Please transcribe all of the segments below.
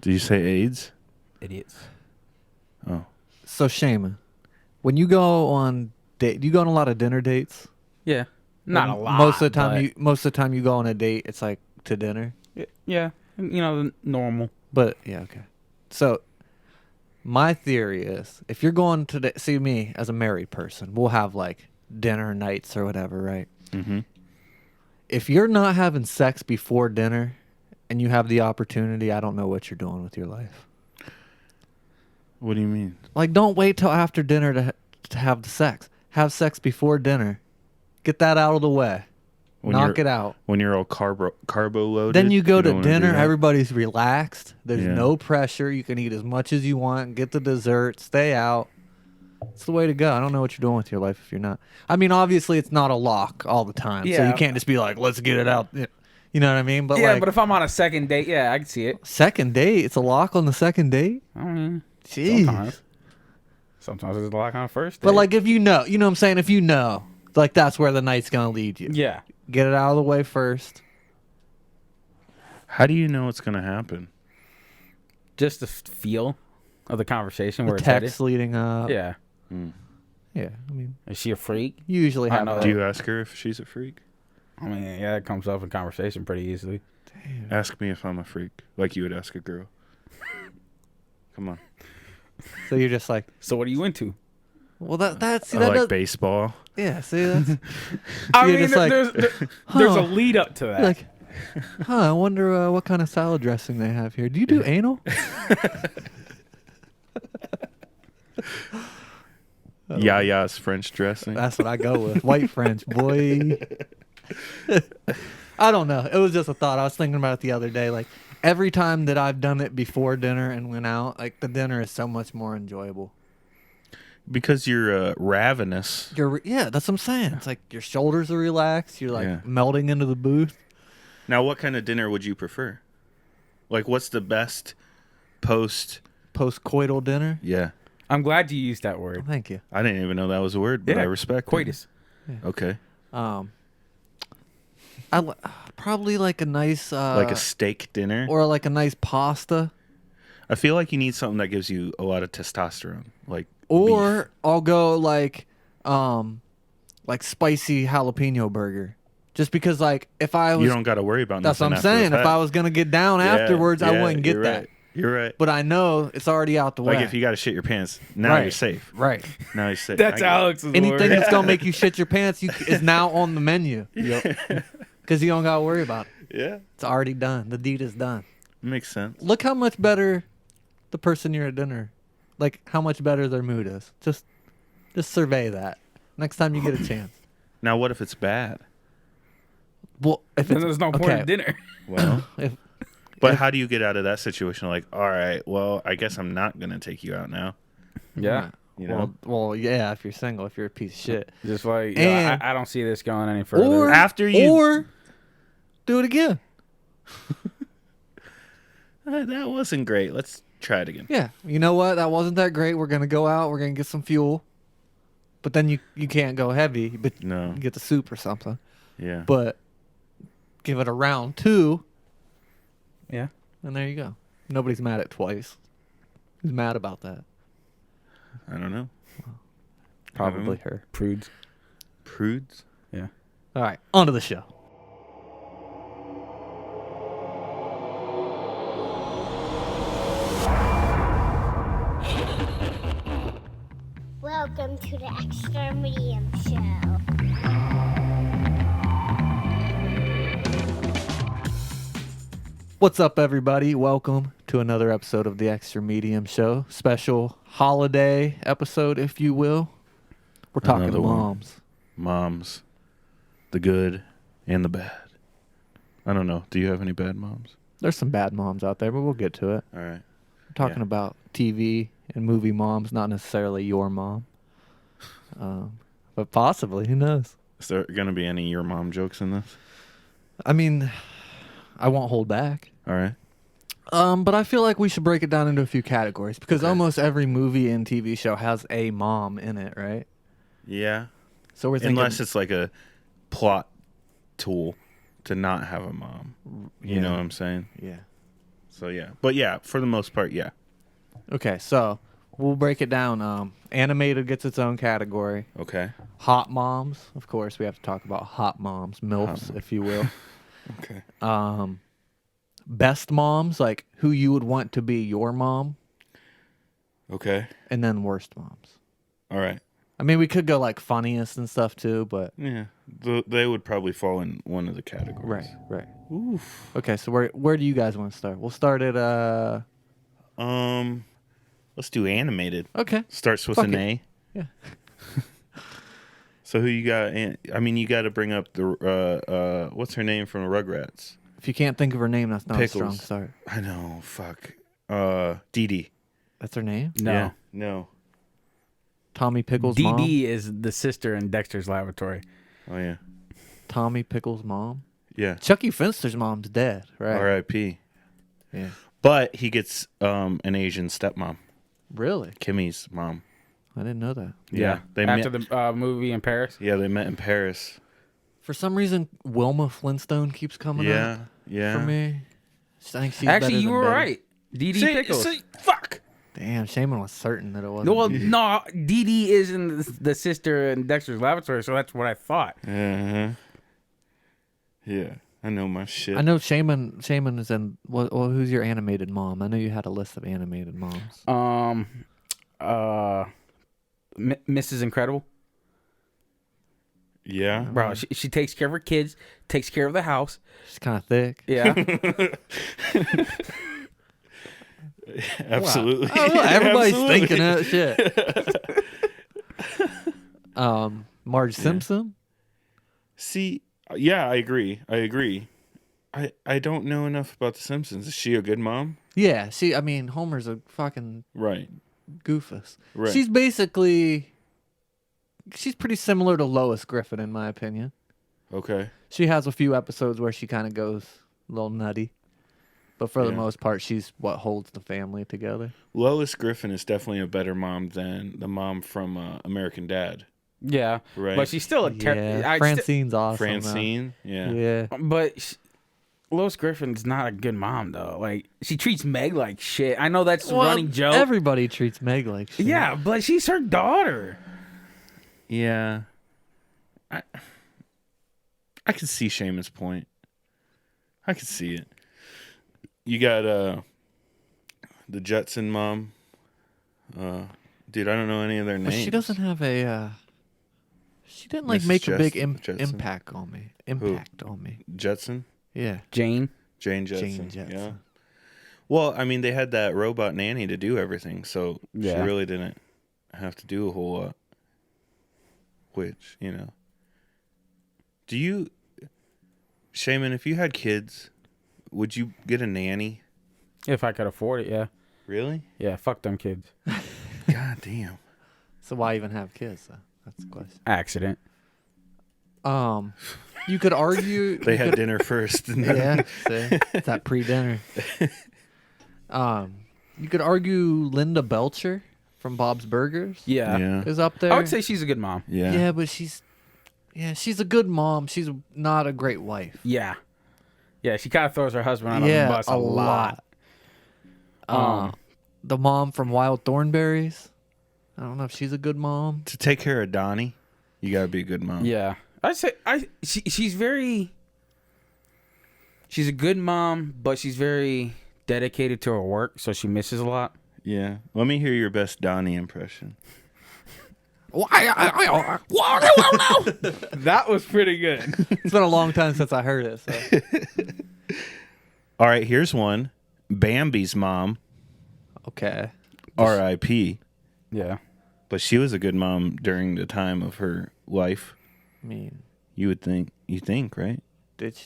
Did you say AIDS? Idiots. Oh. So Shaman, when you go on date, do you go on a lot of dinner dates? Yeah. Not a Or lot. Most of the time, but most of the time you go on a date, it's like to dinner. yeah, normal. But yeah, okay. So my theory is, if you're going to see me as a married person, we'll have like dinner nights or whatever, right? Mm-hmm. If you're not having sex before dinner and you have the opportunity, I don't know what you're doing with your life. What do you mean? Like, don't wait till after dinner to have the sex. Have sex before dinner. Get that out of the way. Knock it out. When you're all carbo loaded. Then you go to don't wanna do dinner. that? Everybody's relaxed. There's Yeah. no pressure. You can eat as much as you want. Get the dessert. Stay out. It's the way to go. I don't know what you're doing with your life if you're not. I mean, obviously, it's not a lock all the time. So Yeah. you can't just be like, let's get it out. You know what I mean? But Yeah, like, but if I'm on a second date, yeah, I can see it. second date, it's a lock on the second date? I mean, Jeez. sometimes it's a lock on a first date. But like, if you know what I'm saying? If you know, like, that's where the night's going to lead you. yeah. Get it out of the way first. How do you know it's going to happen? Just the feel of the conversation The where it's text headed. leading up. Yeah. Yeah. I mean, Is she a freak? you usually I have know that. Do you ask her if she's a freak? I mean, yeah, it comes up in conversation pretty easily. Ask me if I'm a freak, like you would ask a girl. Come on. So you're just like, So what are you into? well, that's I that like does, baseball. yeah. See, that's I You're mean, just like, there's a lead up to that. like, I wonder what kind of salad dressing they have here. Do you do anal? Yaya's French dressing. That's what I go with. White French, boy. I don't know. It was just a thought. I was thinking about it the other day. Like, every time that I've done it before dinner and went out, like, the dinner is so much more enjoyable. Because you're ravenous. Yeah, that's what I'm saying. It's like your shoulders are relaxed. You're like Yeah. melting into the booth. Now, what kind of dinner would you prefer? Like, what's the best Post-coital dinner. Yeah. I'm glad you used that word. Thank you. I didn't even know that was a word, but I respect it. Coitus. Okay. Probably like a nice Like a steak dinner. or like a nice pasta. I feel like you need something that gives you a lot of testosterone. Like Or beef. I'll go like spicy jalapeno burger. Just because like if I was You don't got to worry about that's what nothing I'm after the saying. If fact. I was gonna get down afterwards, I wouldn't get you're that. Right. You're right. But I know it's already out the way. Like if you got to shit your pants, now Right. you're safe. Right. Now you're safe. That's I get it. Alex's Anything word. that's gonna make you shit your pants is now on the menu. Because you don't gotta worry about it. Yeah. It's already done. The deed is done. Makes sense. Look how much better the person you're at dinner, like how much better their mood is. Just survey that next time you get a chance. Now, what if it's bad? Well, if Then it's there's no point okay, in dinner. Well, if but how do you get out of that situation? Like, all right, well, I guess I'm not going to take you out now. Yeah. You know? well, yeah. If you're single, if you're a piece of shit, Just like, And- I don't see this going any further. or After you- or do it again. That wasn't great. Let's try it again. Yeah, you know what? That wasn't that great. We're gonna go out. We're gonna get some fuel, but then you can't go heavy. But No. you get the soup or something. Yeah. But give it a round two, Yeah. and there you go. Nobody's mad at twice. Who's mad about that? I don't know. Probably her. Prudes. Prudes? Yeah. All right, on to the show. Welcome to the Extra Medium Show. What's up, everybody? Welcome to another episode of the Extra Medium Show. Special holiday episode, if you will. We're talking Another one. moms. Moms. The good and the bad. I don't know. Do you have any bad moms? There's some bad moms out there, but we'll get to it. All right. We're talking Yeah. about TV and movie moms, not necessarily your mom. But possibly, who knows? Is there going to be any your mom jokes in this? I mean, I won't hold back. All right. But I feel like we should break it down into a few categories because Okay. almost every movie and TV show has a mom in it, right? Yeah. So we're thinking, Unless it's like a plot tool to not have a mom. You know what I'm saying? yeah. So yeah, but yeah, for the most part, yeah. Okay, so we'll break it down. Animated gets its own category. Okay. Hot moms, of course, we have to talk about hot moms, MILFs, if you will. Okay. Best moms, like who you would want to be your mom, Okay. and then worst moms. All right. I mean, we could go like funniest and stuff too, but Yeah, they would probably fall in one of the categories. right. Oof. Okay, so where do you guys want to start? We'll start at Let's do animated. Okay. Starts with Fuck an it. A. Yeah. So who you got? I mean, you got to bring up the what's her name from the Rugrats? If you can't think of her name, that's not Pickles. a strong start. I know. Fuck. Dee Dee. That's her name? No. Yeah. No. Tommy Pickles' mom? DD is the sister in Dexter's Laboratory. Oh yeah. Tommy Pickles' mom? Yeah. Chucky Finster's mom's dead, right? R.I.P. Yeah. But he gets an Asian stepmom, Really? Kimmy's mom. I didn't know that. Yeah. They After met. the movie in Paris. Yeah, they met in Paris. For some reason, Wilma Flintstone keeps coming Yeah. up Yeah. for me. I think she's Actually, better you than were Betty. right. DD See, Pickles. fuck. Damn, Shaman was certain that it wasn't. Well, no, DD is in the sister in Dexter's Laboratory, so that's what I thought. Uh-huh. Yeah, I know my shit. I know Shaman is in. Well, who's your animated mom? I know you had a list of animated moms. Mrs. Incredible. Yeah. Bro, she takes care of her kids, takes care of the house. She's kind of thick. Yeah. Absolutely. Oh, look, everybody's Absolutely. thinking that shit. Marge Simpson. See, yeah, I agree. I don't know enough about The Simpsons. Is she a good mom? Yeah, I mean, Homer's a fucking Right. goofus. Right. She's pretty similar to Lois Griffin, in my opinion. Okay. She has a few episodes where she kind of goes a little nutty. But for the Yeah. most part, she's what holds the family together. Lois Griffin is definitely a better mom than the mom from American Dad. Yeah. Right. But she's still a Yeah, Francine's awesome. though. Francine. Yeah. Yeah. But Lois Griffin's not a good mom, though. Like, she treats Meg like shit. I know that's a running joke. Everybody treats Meg like shit. Yeah, but she's her daughter. Yeah. I could see Shaman's point. I could see it. You got the Jetson mom. Dude, I don't know any of their names. But she doesn't have a. She didn't like Mrs. make a big Jetson. impact on me. On me. Jetson? Yeah. Jane. Jane Jetson. Jane Jetson. Yeah. Well, I mean, they had that robot nanny to do everything, so Yeah. she really didn't have to do a whole lot. Which, do you, Shaman, if you had kids, would you get a nanny? If I could afford it, yeah. Really? Yeah, fuck them kids. God damn. So why even have kids? Though? That's the question. Accident. You could argue They had dinner first. And then, Yeah, see, it's that pre-dinner. You could argue Linda Belcher from Bob's Burgers Yeah. Yeah. is up there. I would say she's a good mom. Yeah. yeah, but she's a good mom. She's not a great wife. Yeah. Yeah, she kind of throws her husband under the bus a lot. The mom from Wild Thornberries. I don't know if she's a good mom. To take care of Donnie, you gotta be a good mom. Yeah. I'd say she's a good mom, but she's very dedicated to her work, so she misses a lot. Yeah. Let me hear your best Donnie impression. That was pretty good. It's been a long time since I heard it. So. All right, here's one. Bambi's mom, Okay. R.I.P. Yeah. But she was a good mom during the time of her life. I mean, You think, right?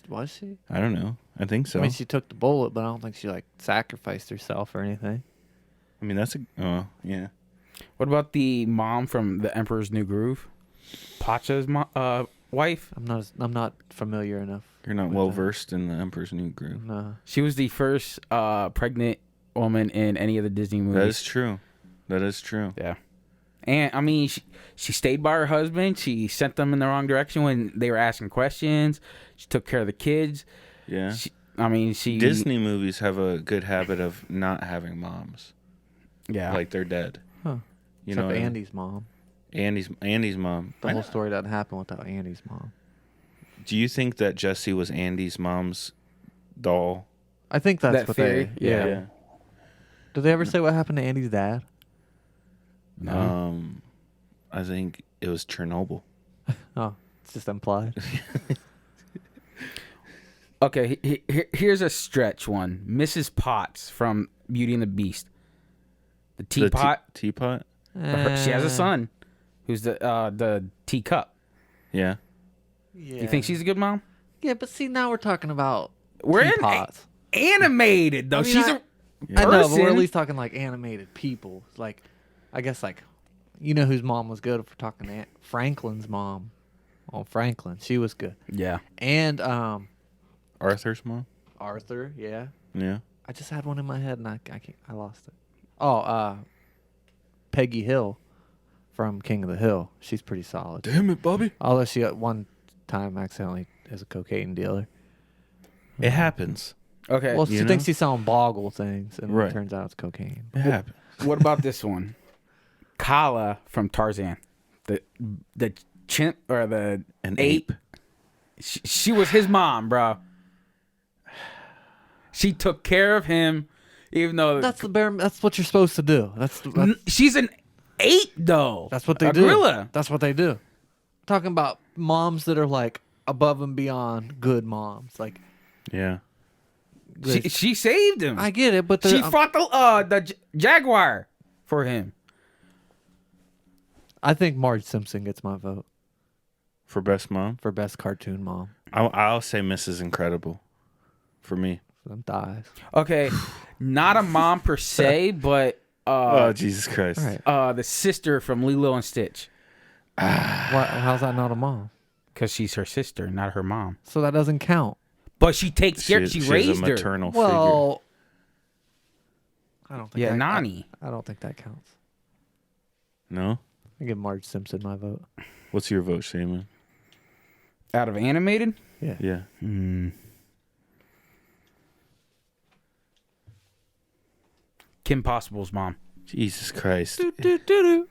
was she? I don't know. I think so. I mean, she took the bullet, but I don't think she like sacrificed herself or anything. that's yeah. What about the mom from The Emperor's New Groove? Pacha's wife? I'm not familiar enough. You're not with well that. versed in the Emperor's New Groove. No. She was the first pregnant woman in any of the Disney movies. That is true. Yeah. And, I mean, she stayed by her husband. She sent them in the wrong direction when they were asking questions. She took care of the kids. Yeah. I mean, she Disney movies have a good habit of not having moms. Yeah. Like they're dead. Huh. You Except know what I mean? Andy's mom. Andy's mom. The whole story doesn't happen without Andy's mom. Do you think that Jessie was Andy's mom's doll? I think that's That what theory? they. Yeah. Did they ever say what happened to Andy's dad? No. I think it was Chernobyl. Oh, it's just implied. Okay, here's a stretch one. Mrs. Potts from Beauty and the Beast. The teapot. Teapot? She has a son who's the teacup. Yeah. Yeah. You think she's a good mom? Yeah, but see, now we're talking about We're teapots. animated though. I mean, She's I a know, but we're person. at least talking like animated people. Like, I guess like, you know whose mom was good if we're talking Franklin's mom. Oh, Franklin, she was good. Yeah. And Arthur's mom? Arthur, yeah. Yeah. I just had one in my head and I lost it. Oh, Peggy Hill from King of the Hill. She's pretty solid. Damn it, Bobby. Although she at one time accidentally is a cocaine dealer. It happens. Okay. Well, You she know? thinks she's selling boggle things, and Right. it turns out it's cocaine. It happens. What about this one? Kala from Tarzan. The chimp or the An ape. She was his mom, bro. She took care of him, even though That's the bare. That's what you're supposed to do. That's she's an ape, though. that's what they a do. Gorilla. That's what they do. Talking about moms that are like above and beyond good moms. Like Yeah. She saved him. I get it, but she they're- fought the jaguar for him. I think Marge Simpson gets my vote For best mom? for best cartoon mom. I'll say Mrs. Incredible for me. For them thighs. Okay, not a mom per se, but Oh, Jesus Christ. All right. the sister from Lilo and Stitch, How's that not a mom? because she's her sister, not her mom. So that doesn't count. But she takes care. She She's raised a her. maternal figure. Well, I don't think. Yeah, that, Nani. I don't think that counts. No? I give Marge Simpson my vote. What's your vote, Shaman? Out of animated. Yeah. Kim Possible's mom. Jesus Christ. Do-do-do-do.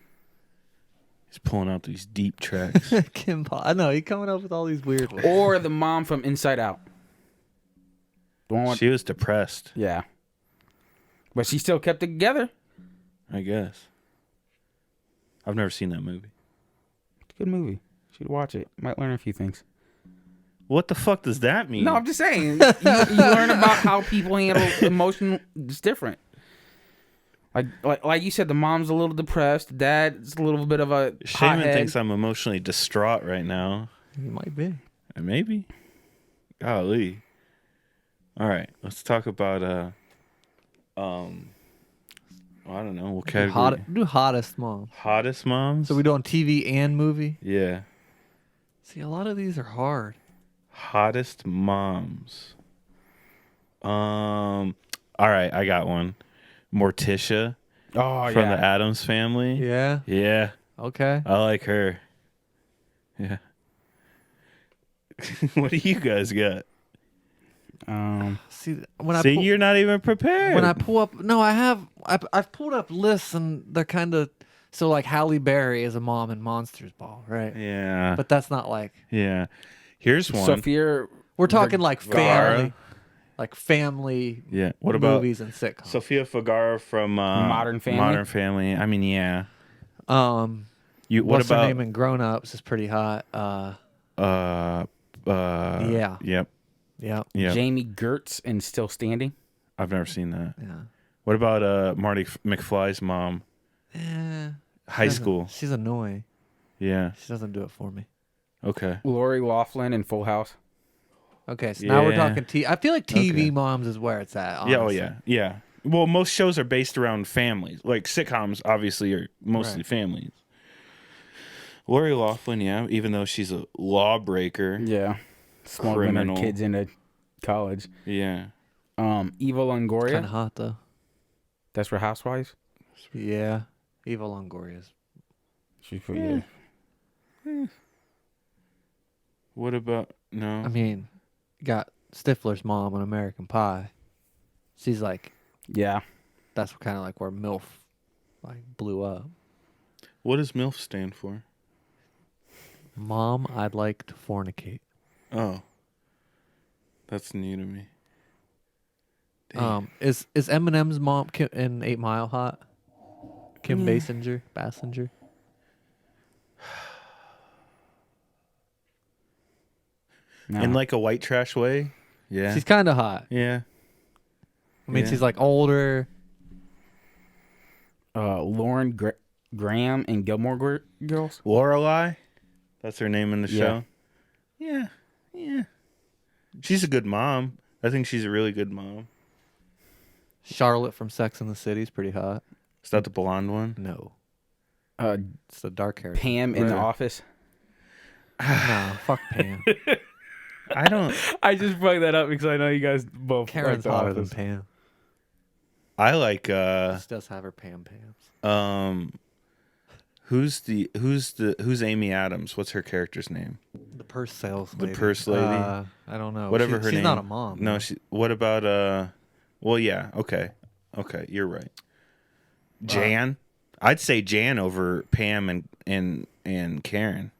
He's pulling out these deep tracks. Kim I know, he's coming up with all these weird ones. Or the mom from Inside Out. The one with- She was depressed, yeah. But she still kept it together. I guess. I've never seen that movie. It's a good movie. You should watch it. Might learn a few things. What the fuck does that mean? No, I'm just saying. You learn about how people handle emotion. It's different. Like you said, the mom's a little depressed. Dad's a little bit of a Shaman hothead. thinks I'm emotionally distraught right now. He might be. Maybe. Golly. All right, let's talk about I don't know what category. Do hottest mom. Hottest moms. So we doing TV and movie? Yeah. See, a lot of these are hard. Hottest moms. All right, I got one. Morticia Oh from yeah. the Addams Family. Yeah. Yeah, Okay. I like her. Yeah. What do you guys got? See, when See, I pull, you're not even prepared. when I pull up, no, I have. I've pulled up lists and they're kind of so like Halle Berry is a mom in Monsters Ball, right? Yeah. But that's not like Yeah. Here's one. Sophia. we're talking like Vergara. family, like family. Yeah. What about movies and sitcoms? Sofia Vergara from Modern Family? Modern Family. I mean, yeah. You. What what's her about? name in Grown Ups is pretty hot. Yeah. Yep. Yeah. Yep. Jamie Gertz and Still Standing. I've never seen that. Yeah. What about Marty McFly's mom? High school. She's annoying. Yeah. She doesn't do it for me. Okay. Lori Loughlin in Full House. Okay, so now we're Yeah. talking I feel like TV Okay. moms is where it's at. Yeah. Oh honestly. yeah. Yeah. Well, most shows are based around families. Like sitcoms, obviously, are mostly Right. families. Lori Loughlin, yeah, even though she's a lawbreaker. Yeah. Smuggling her Criminal. kids into college. Yeah. Eva Longoria. Kind of hot though. That's for Housewives. Yeah. Eva Longoria's. She's for yeah. What about no? I mean, you got Stifler's mom on American Pie. She's like, Yeah. that's kind of like where MILF like blew up. What does MILF stand for? Mom, I'd like to fornicate. Oh, that's new to me. Damn. Is Eminem's mom in 8 Mile hot? Kim Basinger? No. In like a white trash way? Yeah. She's kind of hot. Yeah. I mean, Yeah. she's like older. Lauren Graham and Gilmore Girls. Lorelai? That's her name in the Yeah. show? Yeah. Yeah. She's a good mom. I think she's a really good mom. Charlotte from Sex and the City is pretty hot. Is that the blonde one? No, Uh, it's the dark hair. Pam in The Right. Office. No, fuck Pam. I don't. I just brought that up because I know you guys both Karen's like The hotter than Office. Pam. I like. She does have her Pams. Who's Amy Adams? What's her character's name? The purse sales The lady. purse lady? I don't know. Whatever her she's name. not a mom. No, though. she. What about Well, yeah. Okay. You're right. Jan. I'd say Jan over Pam and Karen.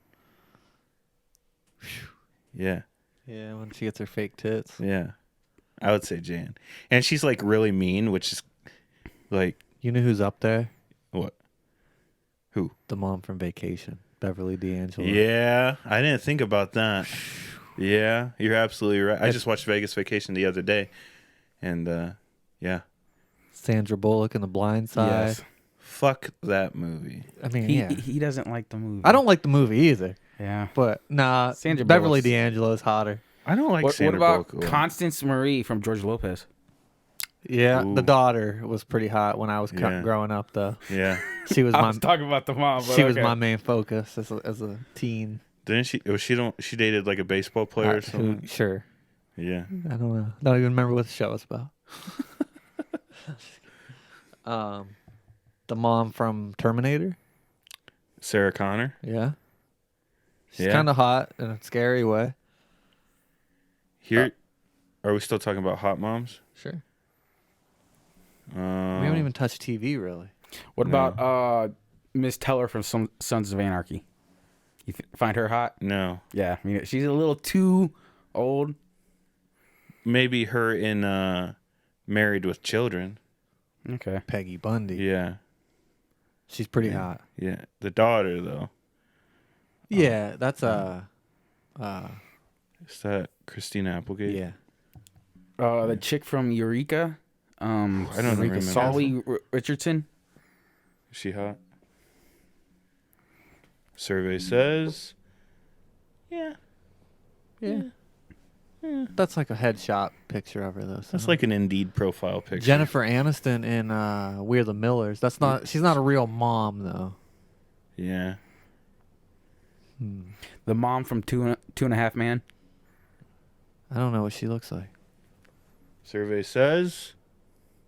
Yeah. Yeah, when she gets her fake tits. Yeah. I would say Jan. And she's like really mean, which is like You know who's up there? what? Who? The mom from Vacation, Beverly D'Angelo. Yeah, I didn't think about that. Yeah, you're absolutely right. I just watched Vegas Vacation the other day, and yeah, Sandra Bullock in The Blind Side. Yes. fuck that movie. I mean, He yeah. he doesn't like the movie. I don't like the movie either, Yeah. but nah, Sandra Beverly Bullock's- D'Angelo is hotter. I don't like What Sandra about Bullock. Constance Marie from George Lopez? Yeah, Ooh. the daughter was pretty hot when I was Yeah. growing up, though. Yeah, She was I my was talking about the mom. But she was okay. my main focus as a teen. didn't she? Was she don't? She dated like a baseball player or something. Sure, Yeah. I don't know. Don't even remember what the show was about. The mom from Terminator. Sarah Connor. Yeah, she's Yeah. kind of hot in a scary way. Here, are we still talking about hot moms? Sure. Um, We haven't even touched TV really. What No. about Miss Teller from Sons of Anarchy? You find her hot? No, Yeah, I mean, she's a little too old. maybe her in Married with Children. Okay. Peggy Bundy. Yeah, She's pretty Yeah. hot. yeah. The daughter though. Yeah, that's Is that Christina Applegate? yeah. The chick from Eureka. I don't remember. Solly Richardson. Is she hot? Survey says. Yeah. Yeah. That's like a headshot picture of her though. so- That's like an Indeed profile picture. Jennifer Aniston in We're the Millers. That's not. She's not a real mom though. Yeah. The mom from Two and a Half Man. I don't know what she looks like. Survey says.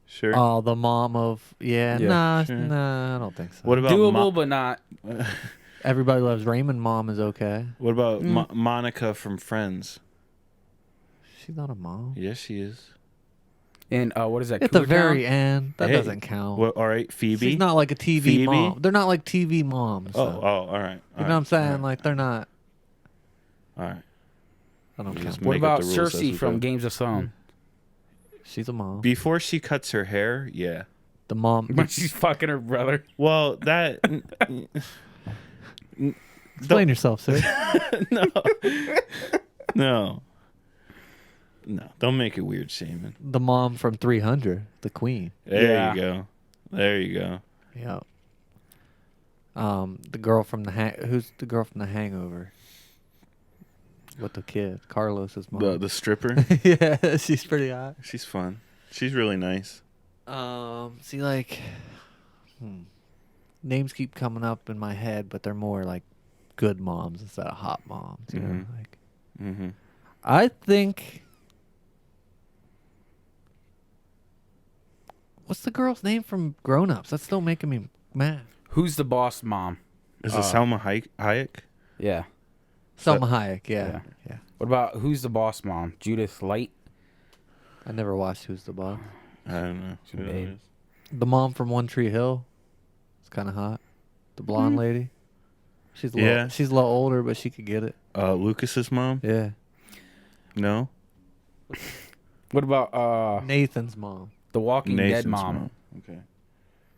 Sure. Oh, the mom of Yeah, Nah, sure. nah. I don't think so. What about Doable, but not. Everybody Loves Raymond? Mom is okay. What about Monica from Friends? She's not a mom. Yes, she is. And what is that? At the Cougar very Town? end, that Hey, doesn't count. Well, all right, Phoebe. She's not like a TV Phoebe? mom. They're not like TV moms. Oh, though. all right. You know what I'm saying? Like they're not. All right. I don't You count. just What make up about the rules as we Cersei from go. Games of Thrones? She's a mom. Before she cuts her hair, yeah. The mom. When she's fucking her brother. Well, that Explain yourself, sir. no. Don't make it weird, Shaman. The mom from 300, the queen. There Yeah. you go. There you go. Yeah. The girl from who's the girl from The Hangover? With the kid, Carlos's mom. The stripper. Yeah, she's pretty hot. She's fun. She's really nice. See, like, names keep coming up in my head, but they're more like good moms instead of hot moms. You know, Mhm. like Mm-hmm. I think. What's the girl's name from Grown Ups? That's still making me mad. Who's the boss mom? Is it Salma Hayek? Yeah. Selma Hayek. Yeah. Yeah. Yeah. What about who's the boss mom? Judith Light. I never watched Who's the Boss. I don't know. She Who that babe. is. The mom from One Tree Hill. It's kind of hot. The blonde lady. She's a Yeah. little, she's a little older, but she could get it. Lucas's mom? Yeah. No. What about Nathan's mom. the Walking Dead Nathan's mom? Okay.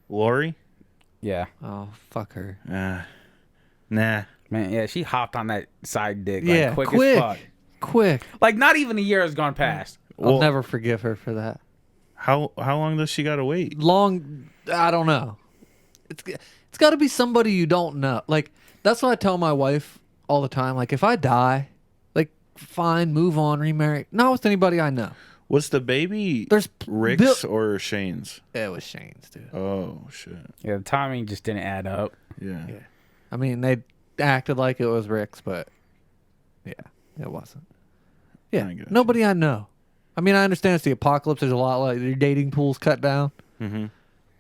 Lori? Yeah, Oh, fuck her. Nah. man. Yeah, she hopped on that side dick. Yeah, Like, quick quick. as fuck. Quick. Like not even a year has gone past. I'll Well- never forgive her for that. How long does she gotta wait? Long, I don't know. It's got to be somebody you don't know. Like, that's what I tell my wife all the time. Like, if I die, like, fine, move on, remarry. Not with anybody I know. Was the baby There's Rick's or Shane's? It was Shane's, dude. Oh shit. Yeah, the timing just didn't add up. Yeah. Yeah. I mean, they acted like it was Rick's, but yeah, it wasn't. Yeah, I got nobody I know. I mean, I understand it's the apocalypse. There's a lot like your dating pool's cut down. Mm-hmm.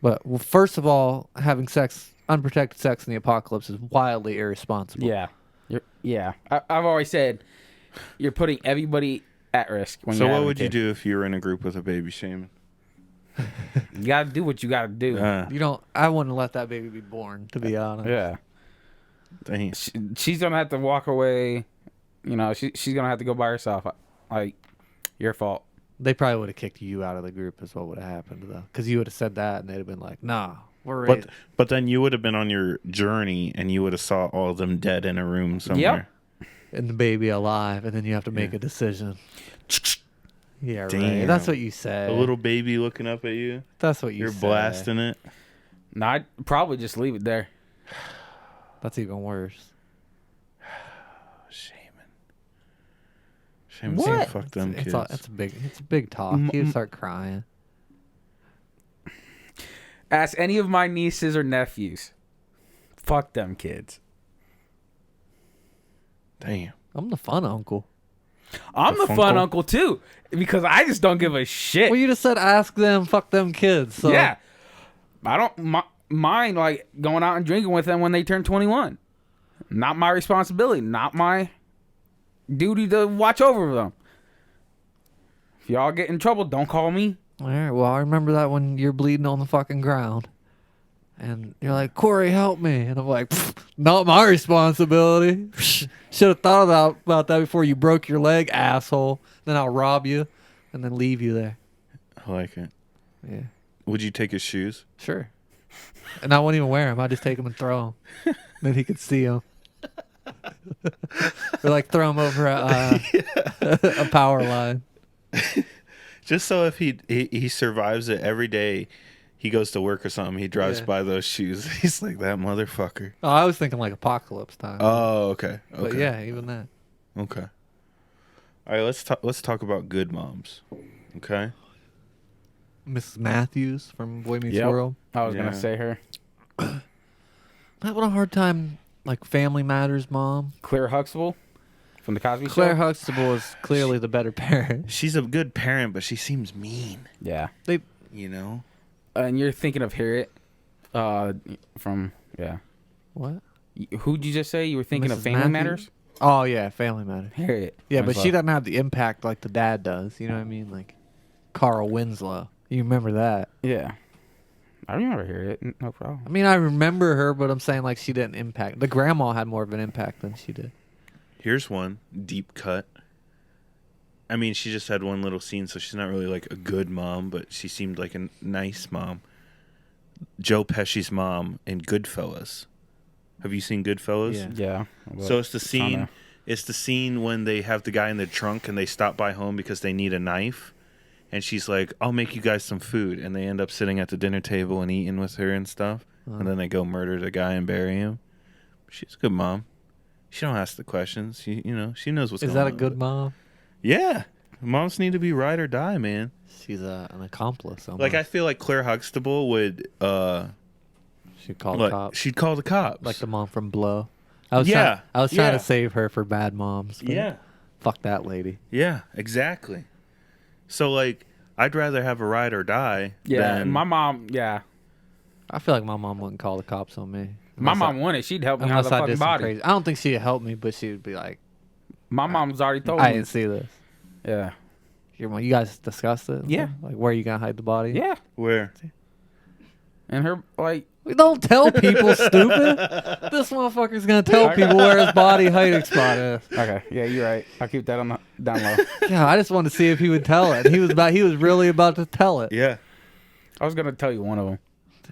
But well, first of all, having unprotected sex in the apocalypse is wildly irresponsible. Yeah, I've always said you're putting everybody at risk. When So you're what having a would you kid. do if you were in a group with a baby shaman? You gotta do what you gotta do. You don't. I wouldn't let that baby be born, to be honest. Yeah, Dang. she's gonna have to walk away. You know, she's gonna have to go by herself. Like, your fault. They probably would have kicked you out of the group. Is what would have happened though, because you would have said that, and they'd have been like, "Nah, we're But then you would have been on your journey and you would have saw all of them dead in a room somewhere. and the baby alive," and then you have to make Yeah. a decision. Yeah, right. Damn. That's what you say. A little baby looking up at you. That's what You're say. blasting it. No, I'd probably just leave it there. That's even worse. Shaman. Shaman What? saying fuck them It's kids. a big talk. He'd start crying. Ask any of my nieces or nephews. Fuck them kids. Damn. I'm the fun uncle. I'm The the fun Funkle? uncle too, because I just don't give a shit. Well, you just said ask them, fuck them kids. So Yeah, I don't mind like going out and drinking with them when they turn 21. Not my responsibility. Not my duty to watch over them. If y'all get in trouble, don't call me. All right. Well, I remember that when you're bleeding on the fucking ground, and you're like, "Corey, help me," and I'm like, "Not my responsibility." Should have thought about that before you broke your leg, asshole. Then I'll rob you, and then leave you there. I like it. Yeah, Would you take his shoes? sure. And I wouldn't even wear them. I'd just take them and throw them. Then he could see them. Or like throw them over a power line. Just so if he survives it every day, he goes to work or something, he drives Yeah. by those shoes. He's like, that motherfucker. Oh, I was thinking like apocalypse time. Oh, okay. Okay. But yeah, even that. Okay. All right, let's talk about good moms. Okay? Mrs. Matthews from Boy Meets Yep. World. I was Yeah. gonna say her. I have a hard time, like Family Matters mom. Claire Huxtable from the Cosby Claire Show. Huxtable is clearly the better parent. She's a good parent, but she seems mean, Yeah, you know? and you're thinking of Harriet, from What? Who'd you just say? You were thinking of Mrs. Family Matthews? Matters? Oh yeah, Family Matters. Harriet. Yeah, but Winslow. she doesn't have the impact like the dad does. You know what I mean? Like Carl Winslow. You remember that? Yeah. I remember Harriet. No problem. I mean, I remember her, but I'm saying like she didn't impact. The grandma had more of an impact than she did. Here's one deep cut. I mean, she just had one little scene, so she's not really like a good mom, but she seemed like a nice mom. Joe Pesci's mom in Goodfellas. Have you seen Goodfellas? Yeah. Yeah. So it's the scene. kinda- It's the scene when they have the guy in the trunk and they stop by home because they need a knife, and she's like, "I'll make you guys some food," and they end up sitting at the dinner table and eating with her and stuff, and then they go murder the guy and bury him. She's a good mom. She don't ask the questions. She knows what's Is going that on. a good mom? Yeah, moms need to be ride or die, man. She's an accomplice. Almost. Like I feel like Claire Huxtable would, she'd call the like, cops. she'd call the cops. Like the mom from Blow. I was Yeah, trying yeah. to save her for bad moms. but yeah, Fuck that lady. yeah, exactly. So like, I'd rather have a ride or die. Yeah. than, My mom. Yeah. I feel like my mom wouldn't call the cops on me. My Unless mom wanted. She'd help me out Unless of the I fucking did some body. crazy. I don't think she'd help me, but she'd be like, My mom's already told I me. didn't see this. Yeah. Your mom, you guys discussed it? Yeah. Like where you gonna hide the body? Yeah. Where? And her, like, We don't tell people, stupid. This motherfucker's gonna tell people where his body hiding spot is. okay, yeah, you're right. I'll keep that on the down low. Yeah, I just wanted to see if he would tell it. He was really about to tell it. Yeah. I was gonna tell you one of them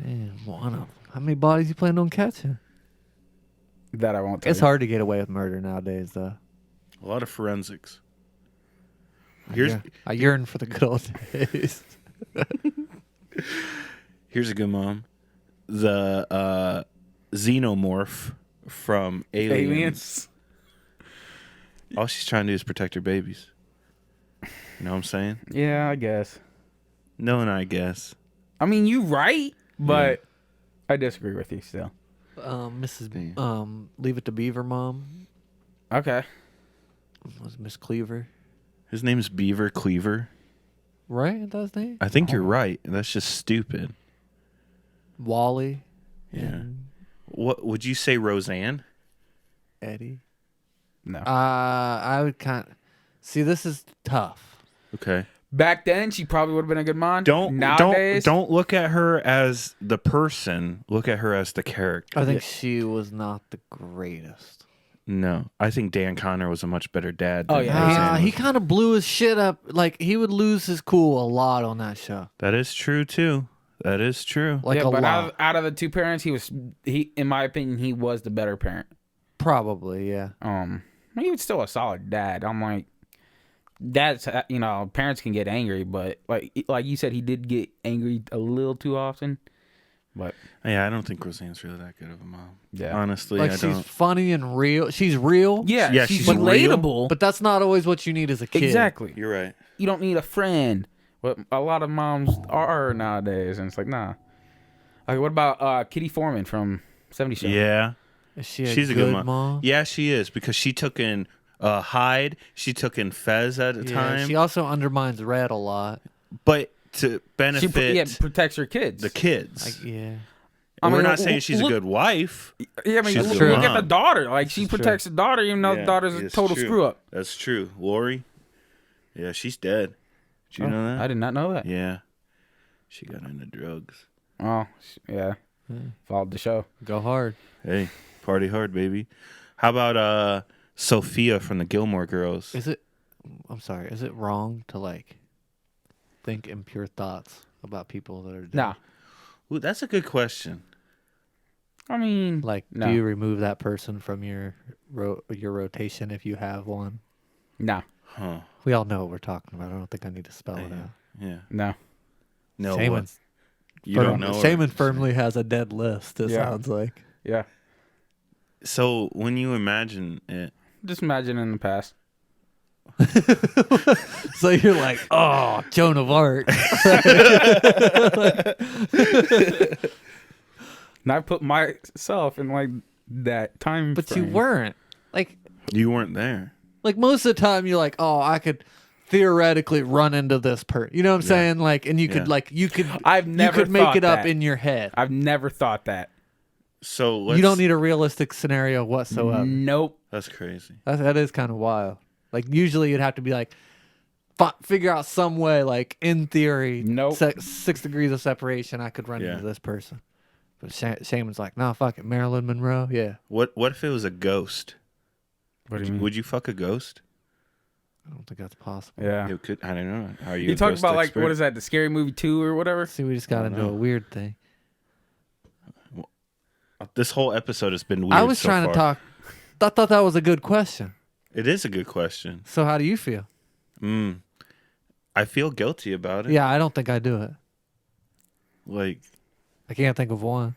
Damn, one of them. How many bodies you plan on catching? that I won't tell It's you. hard to get away with murder nowadays, though. A lot of forensics. I yearn for the good old days. Here's a good mom. The xenomorph from Aliens. All she's trying to do is protect her babies. You know what I'm saying? Yeah, I guess. No, and I guess. I mean, you right, but I disagree with you still. Mrs. Leave It to Beaver mom Okay. was Miss Cleaver, His name's Beaver Cleaver. right? Is that his name? I think you're right. That's just stupid. Wally. Yeah. and What would you say, Roseanne? Eddie. No. I would see. This is tough. Okay. Back then, she probably would have been a good mom. Don't Nowadays, don't look at her as the person. Look at her as the character. I think she was not the greatest. No, I think Dan Connor was a much better dad. Oh, than yeah, Roseanne He was. kind of blew his shit up. Like he would lose his cool a lot on that show. That is true too. That is true. Like yeah, a but lot. out of the two parents, he in my opinion, he was the better parent. Probably, yeah. He was still a solid dad. I'm like, that's parents can get angry, but like you said, he did get angry a little too often. But Yeah, I don't think Roseanne's really that good of a mom. Yeah. Honestly, Like I she's don't. funny and real. She's real. Yeah, she's she's real, relatable. But that's not always what you need as a kid. Exactly, You're right. you don't need a friend. But a lot of moms are nowadays, and it's like, nah. Okay, what about Kitty Foreman from 70 Show? Yeah, Is she she's a good mom. Yeah, she is because she took in Hyde. She took in Fez at a time. She also undermines Red a lot. But to benefit protects her kids. the kids. Like, yeah. I We're mean, not saying she's a look- good wife. Yeah, I mean, She's a look good at the mom. daughter. Like, she protects the daughter, even though the Yeah, daughter's a it's total true. screw up. That's true. Lori. Yeah, she's dead. Did you know that? I did not know that. Yeah, she got into drugs. Oh, yeah. Followed the show. Go hard. Hey, party hard, baby. How about Sophia from the Gilmore Girls? Is it wrong to like think impure thoughts about people that are dead? Nah. Ooh, that's a good question. I mean, Like, no. do you remove that person from your rotation if you have one? Nah. Huh? We all know what we're talking about. I don't think I need to spell it out. Yeah. No. No. Shaman's What? You don't know. Shaman firmly has a dead list. It sounds like. Yeah. So when you imagine it, Just imagine in the past. So you're like, oh, Joan of Arc. And I put myself in like that time But frame. you weren't. you weren't there. Like most of the time, you're like, oh, I could theoretically run into this person. You know what I'm saying? Like, and you could, I've never you could make thought it up that. in your head. I've never thought that. So let's, You don't need a realistic scenario whatsoever. Nope. That's crazy. That is kind of wild. Like usually you'd have to be like, figure out some way, like in theory, Nope. 6 degrees of separation, I could run Yeah. into this person. But Shaman's like, nah, fuck it, Marilyn Monroe, yeah. What if it was a ghost? What do you mean? Would you fuck a ghost? I don't think that's possible. Yeah. It could. I don't know. Are you? You a talk ghost about like expert? what is that? The Scary Movie 2 or whatever. See, we just got into know. a weird thing. This whole episode has been weird. I was so trying far. to talk. I thought that was a good question. It is a good question. So how do you feel? I feel guilty about it. Yeah, I don't think I do it. Like, I can't think of one.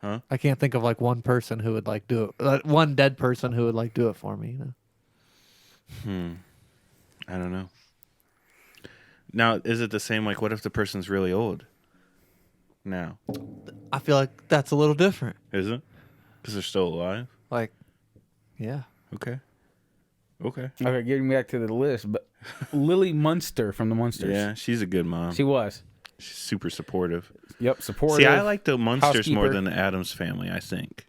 huh? I can't think of like one person who would like do it. One dead person who would like do it for me. You know? I don't know. Now, is it the same? Like, what if the person's really old? Now, I feel like that's a little different. is it? Because they're still alive. Like, yeah. Okay. Okay, getting back to the list, but Lily Munster from the Munsters. Yeah, she's a good mom. She was. She's super supportive. Yep, supportive. See, I like the Munsters more housekeeper. than the Addams Family. I think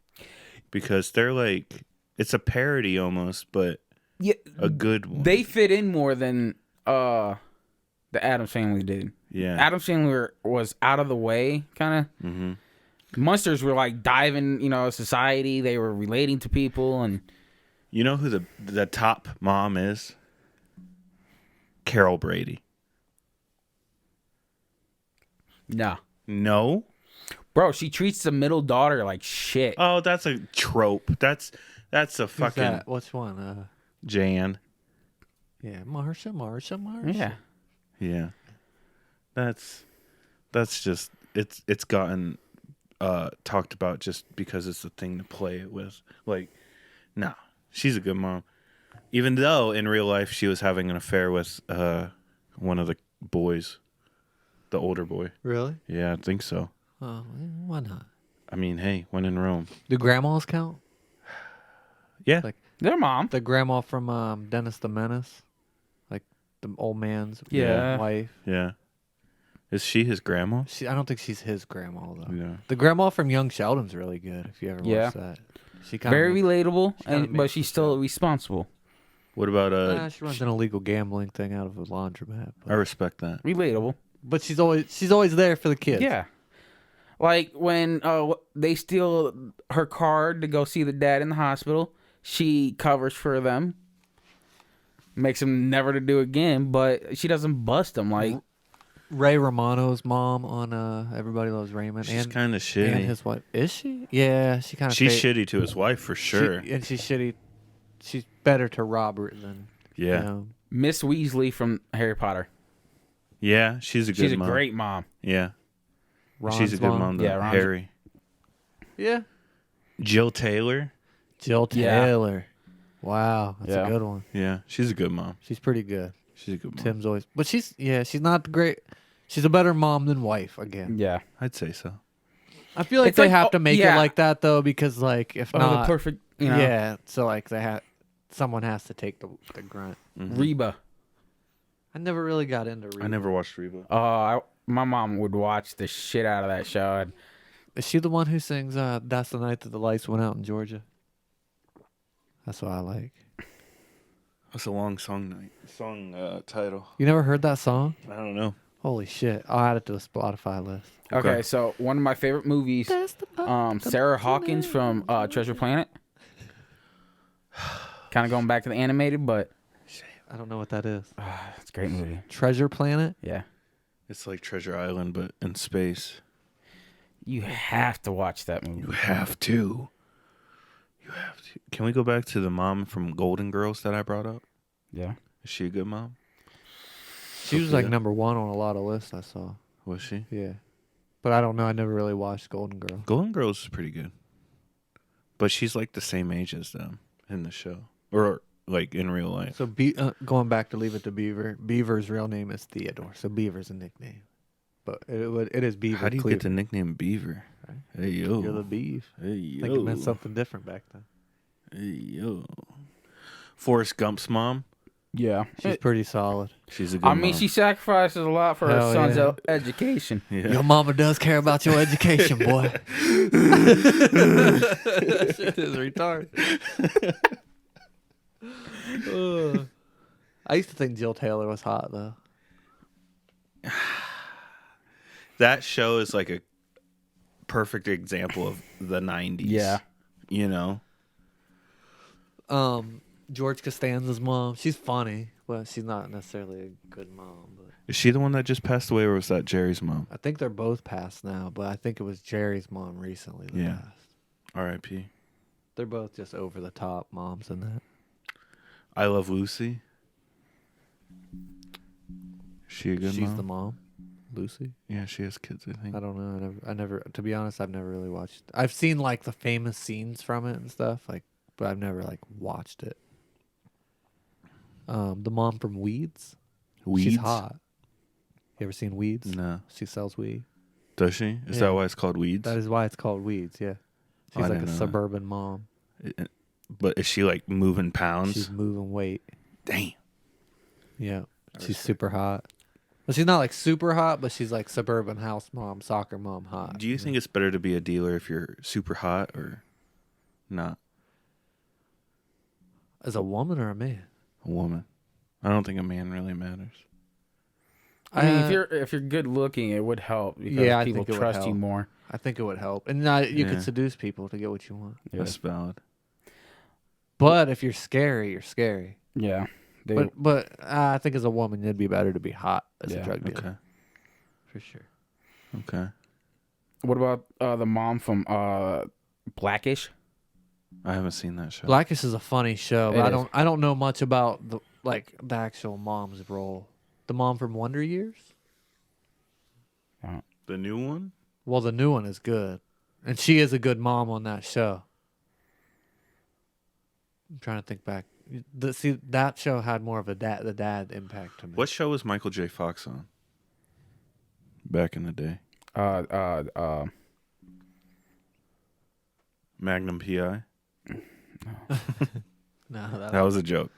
because they're like it's a parody almost, but Yeah, a good one. they fit in more than the Addams Family did. Yeah. Addams Family was out of the way, kind of. Mm-hmm. Munsters were like diving, society. They were relating to people, and You know who the top mom is? Carol Brady. nah, No? bro, she treats the middle daughter like shit. Oh, that's a trope. That's a Who's fucking that? Which one? Jan. Yeah, Marsha. Yeah, Yeah. That's just it's gotten talked about just because it's the thing to play it with. Like, nah, she's a good mom. Even though in real life she was having an affair with one of the boys, the older boy. Really? Yeah, I think so. Oh, why not? I mean, hey, when in Rome. Do grandmas count? Yeah. Like their mom. the grandma from Dennis the Menace, like the old man's Yeah. wife. Yeah. Is she his grandma? I don't think she's his grandma though. Yeah. The grandma from Young Sheldon's really good. If you ever Yeah. watched that, she kind Very of relatable, kinda but makes she's the still show. responsible. What about she runs an illegal gambling thing out of a laundromat. I respect that. Relatable. But she's always there for the kids. Yeah. Like when they steal her card to go see the dad in the hospital, she covers for them, makes them never to do again, but she doesn't bust them. Like, Ray Romano's mom on Everybody Loves Raymond. She's and kind of shitty. And his wife. Is she? Yeah, she kind of. She's shitty to his wife for sure. And she's shitty. She's better to Robert than. Yeah. You know. Miss Weasley from Harry Potter. Yeah, she's a good She's mom. a great mom. Yeah. Ron's She's a good mom, though. Yeah, Ron's- Harry. Yeah. Jill Taylor. Jill Yeah. Taylor. Wow, that's Yeah. a good one. Yeah, she's a good mom. She's pretty good. She's a good mom. Tim's always, but she's not great. She's a better mom than wife again. Yeah. I'd say so. I feel like It's they like- have oh, to make yeah. it like that though, because like if The not, perfect, yeah. So like someone has to take the grunt. Reba. I never really got into. Reba. I never watched Reba. My mom would watch the shit out of that show. Is she the one who sings "That's the Night That the Lights Went Out in Georgia"? That's what I like. That's a long song title. You never heard that song? I don't know. Holy shit! I'll add it to the Spotify list. Okay, so one of my favorite movies, Sarah Hawkins from Treasure Planet. Kind of going back to the animated, but I don't know what that is. it's a great movie. Treasure Planet. Yeah. It's like Treasure Island, but in space. You have to watch that You movie. have to. You have to. Can we go back to the mom from Golden Girls that I brought up? Yeah. Is she a good mom? She was like Sophia? number one on a lot of lists I saw. Was she? Yeah, but I don't know. I never really watched Golden Girl. Golden Girls is pretty good. But she's like the same age as them in the show. Or like in real life. So going back to Leave It to Beaver. Beaver's real name is Theodore, so Beaver's a nickname. But it is Beaver. How do you Cleaver. get the nickname Beaver? Right. Hey, yo. You're the beef. Hey, I yo. think it meant something different back then. Hey, yo. Forrest Gump's mom. Yeah. She's pretty solid. She's a good I mean, mom. she sacrifices a lot for her Hell son's yeah. education. Yeah. Your mama does care about your education, boy. That shit is retarded. I used to think Jill Taylor was hot though. That show is like a perfect example of the 90s. Yeah. You know? George Costanza's mom. She's funny, but she's not necessarily a good mom. But Is she the one that just passed away, or was that Jerry's mom? I think they're both passed now. But I think it was Jerry's mom recently. That Yeah. passed. R.I.P. They're both just over the top moms in that. I Love Lucy. Is she a good She's mom? the mom, Lucy. Yeah, she has kids, I think. I don't know. I never. To be honest, I've never really watched. I've seen like the famous scenes from it and stuff, like, but I've never like watched it. The mom from Weeds. Weeds? She's hot. You ever seen Weeds? No. She sells weed. Does she? Is Yeah. that why it's called Weeds? That is why it's called Weeds. Yeah. I She's like didn't a know that. suburban mom. But is she like moving pounds? She's moving weight. Damn. Yeah. She's respect super hot. Well, she's not like super hot, but she's like suburban house mom, soccer mom hot. Do you think it's better to be a dealer if you're super hot or not? As a woman or a man? A woman. I don't think a man really matters. I mean, if you're good looking, it would help because Yeah, I people think it would trust you help. more. I think it would help, and now you Yeah. could seduce people to get what you want. Yeah. That's valid. But if you're scary, you're scary. Yeah. They, But I think as a woman, it'd be better to be hot as a Yeah, drug dealer. Okay. For sure. Okay. what about the mom from Blackish? I haven't seen that show. Blackish is a funny show, It but is. I don't know much about the actual mom's role. The mom from Wonder Years? The new one? Well, the new one is good. And she is a good mom on that show. I'm trying to think back. See, that show had more of the dad impact to me. What show was Michael J. Fox on? Back in the day. Magnum PI. No, That was a joke.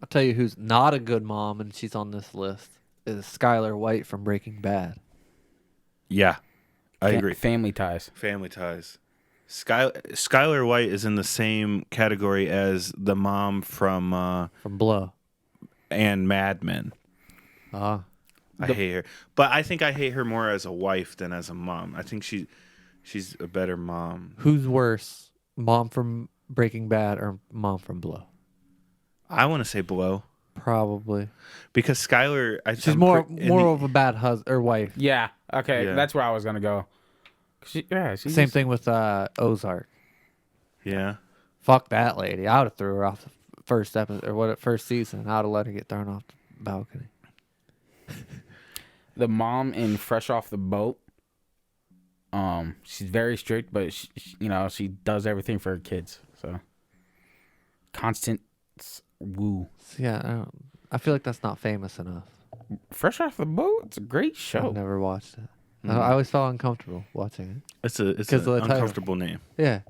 I'll tell you who's not a good mom, and she's on this list, is Skylar White from Breaking Bad. Yeah, I agree. Family Ties. Family Ties. Skylar White is in the same category as the mom from From Blow. and Mad Men. Ah. I hate her, but I think I hate her more as a wife than as a mom. I think she's a better mom. Who's worse, mom from Breaking Bad or mom from Blow? I want to say Blow Probably. because Skylar. She's more of a bad husband or wife. Yeah. Okay. Yeah. That's where I was gonna go. She's Same thing with Ozark. Yeah. Fuck that lady. I would have threw her off the first episode or first season. I would have let her get thrown off the balcony. The mom in Fresh Off the Boat. She's very strict, but she does everything for her kids. So constant woo. So yeah, I feel like that's not famous enough. Fresh Off the Boat. It's a great show. I've never watched it. I always felt uncomfortable watching it. It's 'Cause an of the title. uncomfortable name. Yeah.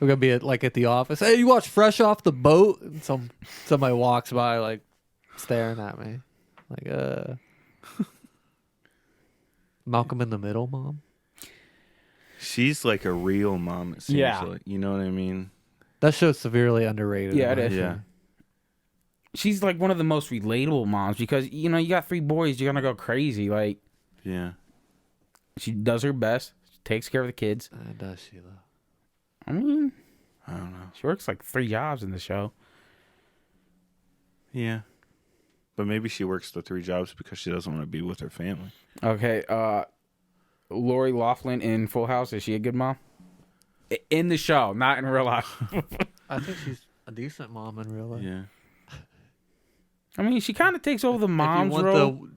We're gonna be at the office. Hey, you watch Fresh Off the Boat? And somebody walks by like staring at me. Like Malcolm in the Middle, mom? She's like a real mom. It seems Yeah. like. You know what I mean? That show's severely underrated. Yeah, in my it is. Yeah. opinion. She's like one of the most relatable moms because you got 3 boys, you're gonna go crazy. Like Yeah. she does her best, she takes care of the kids. Does she though? I mean, I don't know. she works like 3 jobs in the show. Yeah. But maybe she works the 3 jobs because she doesn't want to be with her family. Okay, Lori Loughlin in Full House, is she a good mom? In the show, not in real life. I think she's a decent mom in real life. Yeah. I mean, she kind of takes over the If you mom's want role.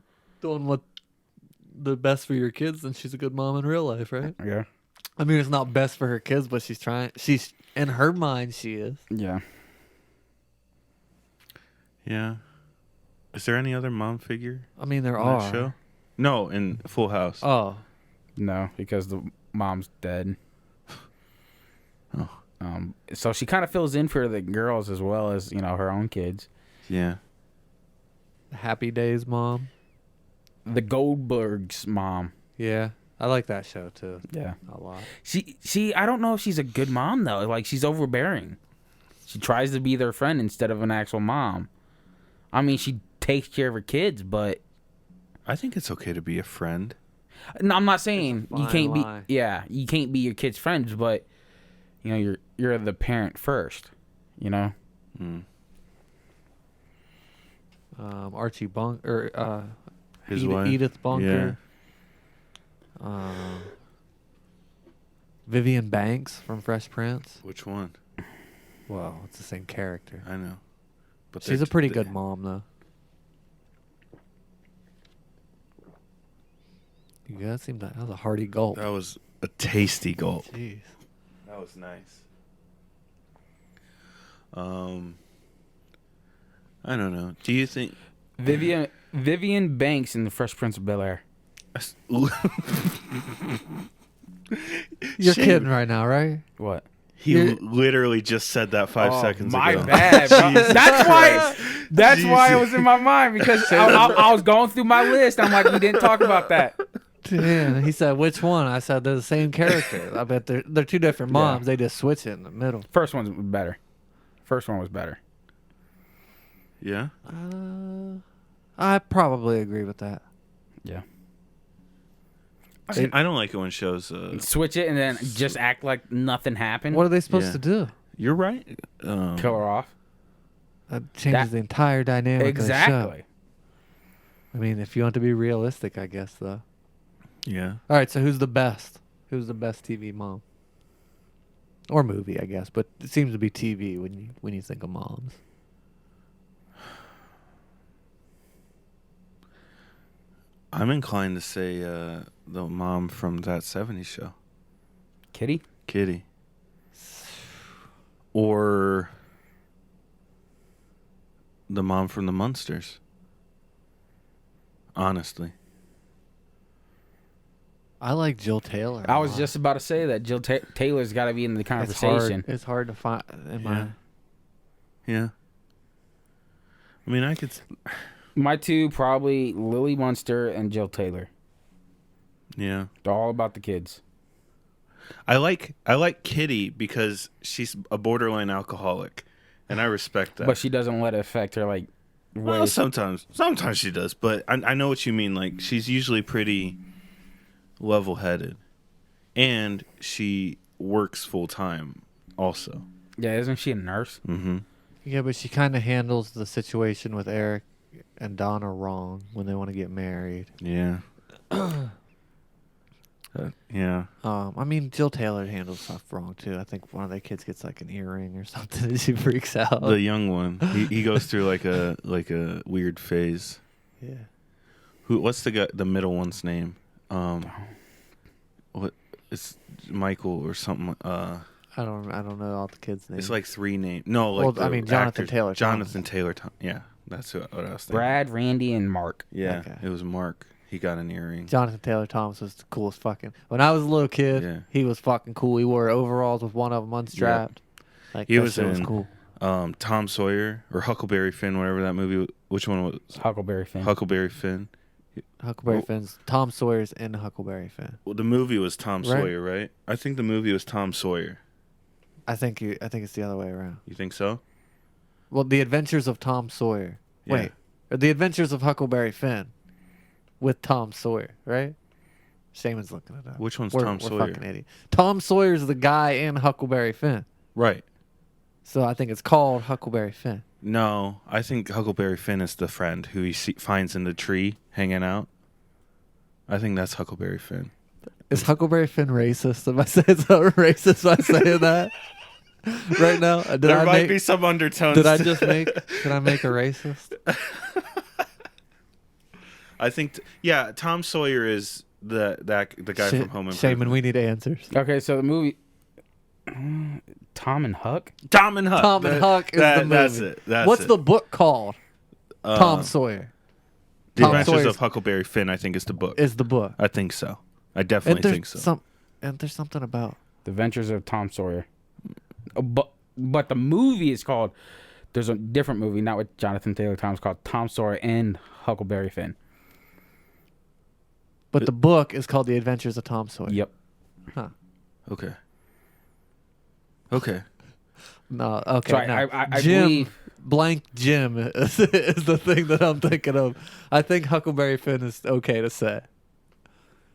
doing what the best for your kids, then she's a good mom in real life, right? Yeah. I mean, it's not best for her kids, but she's trying. She's in her mind, she is. Yeah. Yeah. Is there any other mom figure I mean, there on are. that show? No, in Full House. Oh, No, because the mom's dead. Oh. So she kind of fills in for the girls as well as her own kids. Yeah. Happy Days mom. The Goldbergs' mom. Yeah, I like that show too. Yeah. A lot. She I don't know if she's a good mom though. Like she's overbearing. She tries to be their friend instead of an actual mom. I mean, she takes care of her kids, but I think it's okay to be a friend. no, I'm not saying you fine can't be. line. Yeah, you can't be your kids' friends, but you're the parent first. Mm. Archie Bunker, His wife. Edith Bunker. Vivian Banks from Fresh Prince. Which one? Well, it's the same character. I know. But She's a pretty good mom, though. You got that was a hearty gulp. That was a tasty gulp. Jeez. That was nice. I don't know. Do you think Vivian Banks in the Fresh Prince of Bel-Air. You're Shame. kidding right now, right? What? He You're- literally just said that 5 seconds my ago. bad, bro. That's why it Jesus. was in my mind because I was going through my list. I'm like, we didn't talk about that. Yeah, he said, which one? I said, they're the same character. I bet they're 2 different moms. They just switch it in the middle. First one was better. First one was better. Yeah. I probably agree with that. Yeah. I don't like it when shows. Switch it and then just act like nothing happened. What are they supposed Yeah. to do? You're right. Kill her off. That changes the entire dynamic of the Exactly. show. I mean, if you want to be realistic, I guess, though. Yeah. All right, so who's the best? Who's the best TV mom? Or movie, I guess, but it seems to be TV when you think of moms. I'm inclined to say the mom from that '70s show, Kitty? Kitty, or the mom from the Munsters. Honestly, I like Jill Taylor. I was just about to say that Jill Taylor's got to be in the conversation. It's hard to find in my. yeah. I mean, I could. My two probably Lily Munster and Jill Taylor. Yeah. They're all about the kids. I like Kitty because she's a borderline alcoholic, and I respect that. But she doesn't let it affect her like. Well, ways. sometimes she does, but I know what you mean. Like, she's usually pretty level-headed, and she works full time also. Yeah, isn't she a nurse? Mm-hmm. Yeah, but she kind of handles the situation with Eric and Donna wrong when they want to get married. Yeah. Yeah. I mean, Jill Taylor handles stuff wrong too. I think one of their kids gets like an earring or something, and she freaks out. The young one, he goes through like a weird phase. Yeah. What's the middle one's name? What? It's Michael or something. I don't know all the kids' names. It's like three names. No, like Well, I mean, Jonathan actors. Taylor Thomas. Jonathan Taylor. Yeah, that's what I was thinking. Brad, Randy, and Mark. Yeah, Okay. it was Mark. He got an earring. Jonathan Taylor Thomas was the coolest fucking. When I was a little kid, Yeah. he was fucking cool. He wore overalls with one of them unstrapped. Like He that was shit was in cool. Tom Sawyer or Huckleberry Finn, whatever that movie. Which one was Huckleberry Finn. Huckleberry Finn? Huckleberry well- Finn's Tom Sawyer's in Huckleberry Finn. Well, the movie was Tom Right. Sawyer, right? I think the movie was Tom Sawyer. I think it's the other way around. You think so? Well, The Adventures of Tom Sawyer. Yeah. Wait, or The Adventures of Huckleberry Finn with Tom Sawyer, right? Shaman's looking it up. Which one's we're, Tom we're Sawyer? fucking idiot. Tom Sawyer's the guy in Huckleberry Finn. Right. So I think it's called Huckleberry Finn. No, I think Huckleberry Finn is the friend who he finds in the tree hanging out. I think that's Huckleberry Finn. Is Huckleberry Finn racist? Am I saying something racist by saying that right now? Did I might make, be some undertones. Did I just make? Did I make a racist? I think, yeah, Tom Sawyer is the guy from Home Improvement. Shaman, we need answers. Okay, so the movie. Tom and Huck? Tom and Huck. Tom and Huck is the movie. That's it. That's What's it. the book called? Tom Sawyer. The Tom Adventures Sawyer's of Huckleberry Finn, I think, is the book. is the book. I think so. I definitely think so. And there's something about. The Adventures of Tom Sawyer. But the movie is called. There's a different movie, not with Jonathan Taylor Thomas, called Tom Sawyer and Huckleberry Finn. But the book is called The Adventures of Tom Sawyer. Yep. Huh. Okay. Okay. No. Okay. So no. I Jim believe. blank Jim is the thing that I'm thinking of. I think Huckleberry Finn is okay to say.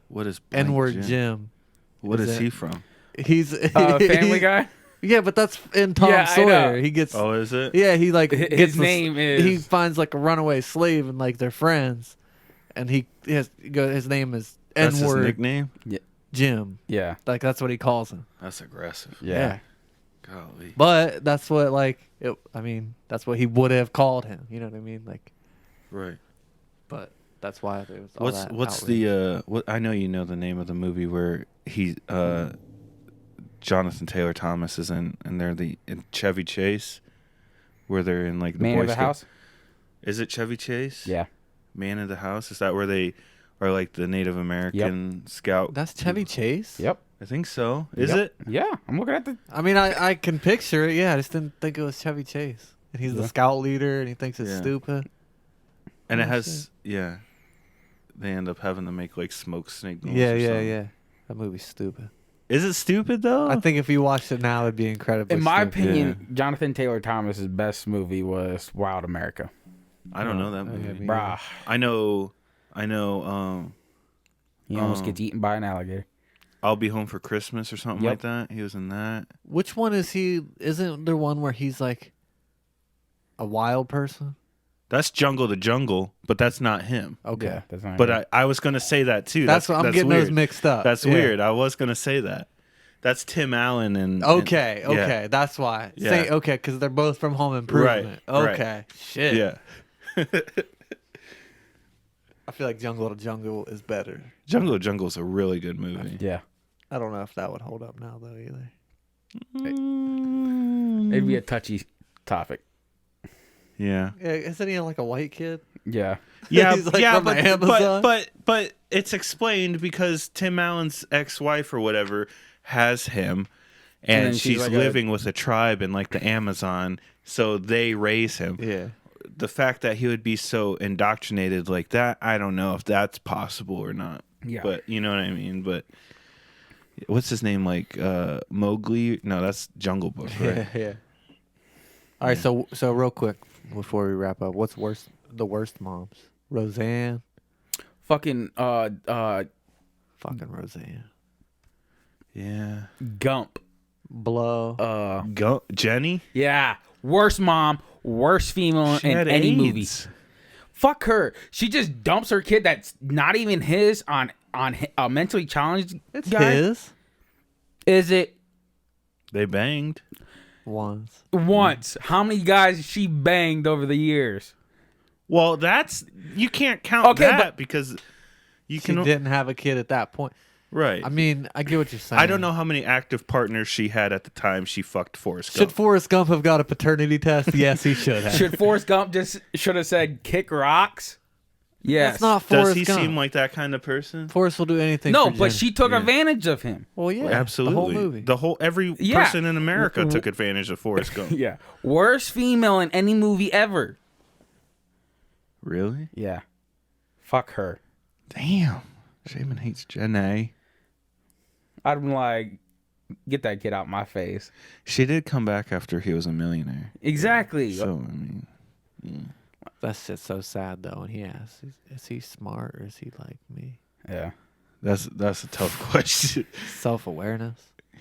What is Blank N-word Jim. What is it- he from? He's Family Guy? Yeah, but that's in Tom Yeah, I know. Sawyer. He gets. Oh, is it? Yeah, he like His gets the- name is- He finds like a runaway slave and like they're friends, and his name is That's his N-word nickname? Jim. Yeah. Like that's what he calls him. That's aggressive. Yeah. Golly. But that's what I mean, that's what he would have called him. You know what I mean? Like, Right. but that's why there was all that What's outrage. the what I know you know the name of the movie where he Jonathan Taylor Thomas is in and they're in Chevy Chase where they're in like the Man Boy of the Scout- House? Is it Chevy Chase? Yeah. Man of the House? Is that where they are like the Native American scout? That's Chevy Chase? Yep. I think so. Is Yep. it? Yeah. I'm looking at the. I mean, I can picture it. Yeah, I just didn't think it was Chevy Chase. And he's the Yeah. scout leader, and he thinks it's Yeah. stupid. And it Oh, has yeah. They end up having to make like smoke signals. Yeah, or yeah, something. yeah. That movie's stupid. Is it stupid though? I think if you watched it now, it'd be incredibly. In my stupid. opinion, Jonathan Taylor Thomas's best movie was Wild America. I don't know that Oh, yeah, movie. me Brah, I know. he almost gets eaten by an alligator. I'll Be Home for Christmas or something Yep. like that. He was in that. Which one is he? Isn't there one where he's like a wild person? That's Jungle to Jungle, but that's not him. Okay, Yeah, that's not But him. I was gonna say that too. that's what I'm getting weird. those mixed up. That's Yeah. weird. I was gonna say that. That's Tim Allen and. Okay, and- yeah. okay, that's why. Yeah. Say okay, because they're both from Home Improvement. Right, Okay, shit. Yeah. I feel like Jungle to Jungle is better. Jungle to Jungle is a really good movie. Yeah, I don't know if that would hold up now though either. it'd be a touchy topic. Yeah. Yeah, isn't he like a white kid? Yeah, Yeah, He's, like, yeah, from the Amazon? but it's explained because Tim Allen's ex-wife or whatever has him, And then and she's she's like living with a tribe in like the Amazon, so they raise him. Yeah. The fact that he would be so indoctrinated like that, I don't know if that's possible or not. Yeah. But you know what I mean. But what's his name? Like Mowgli? No, that's Jungle Book, right? Yeah, yeah. All right, so real quick before we wrap up, what's worse? The worst moms? Roseanne, fucking fucking Roseanne, Yeah. Gump. Blow. Go Jenny. Yeah, worst mom, worst female She in had any AIDS. movie. Fuck her. She just dumps her kid that's not even his on a mentally challenged It's guy. his Is it They banged. once. once? How many guys she banged over the years? Well, that's you can't count Okay, that but- because you She can didn't have a kid at that point. right. I mean, I get what you're saying. I don't know how many active partners she had at the time she fucked Forrest Should Gump. Forrest Gump have got a paternity test? Yes, he should have. Should Forrest Gump just should have said kick rocks? Yes. That's not Does Forrest he Gump. seem like that kind of person? Forrest will do anything. No, for but Jenny. she took Yeah. advantage of him. Well, yeah, Absolutely. The whole movie. Every Yeah. person in America took advantage of Forrest Gump. Yeah. Worst female in any movie ever. Really? Yeah. Fuck her. Damn. Shaman hates Jenny. I'd be like, get that kid out my face. She did come back after he was a millionaire. Exactly. So I mean, That's just so sad though. And he asks, "Is he smart or is he like me?" Yeah. that's a tough question. Self-awareness.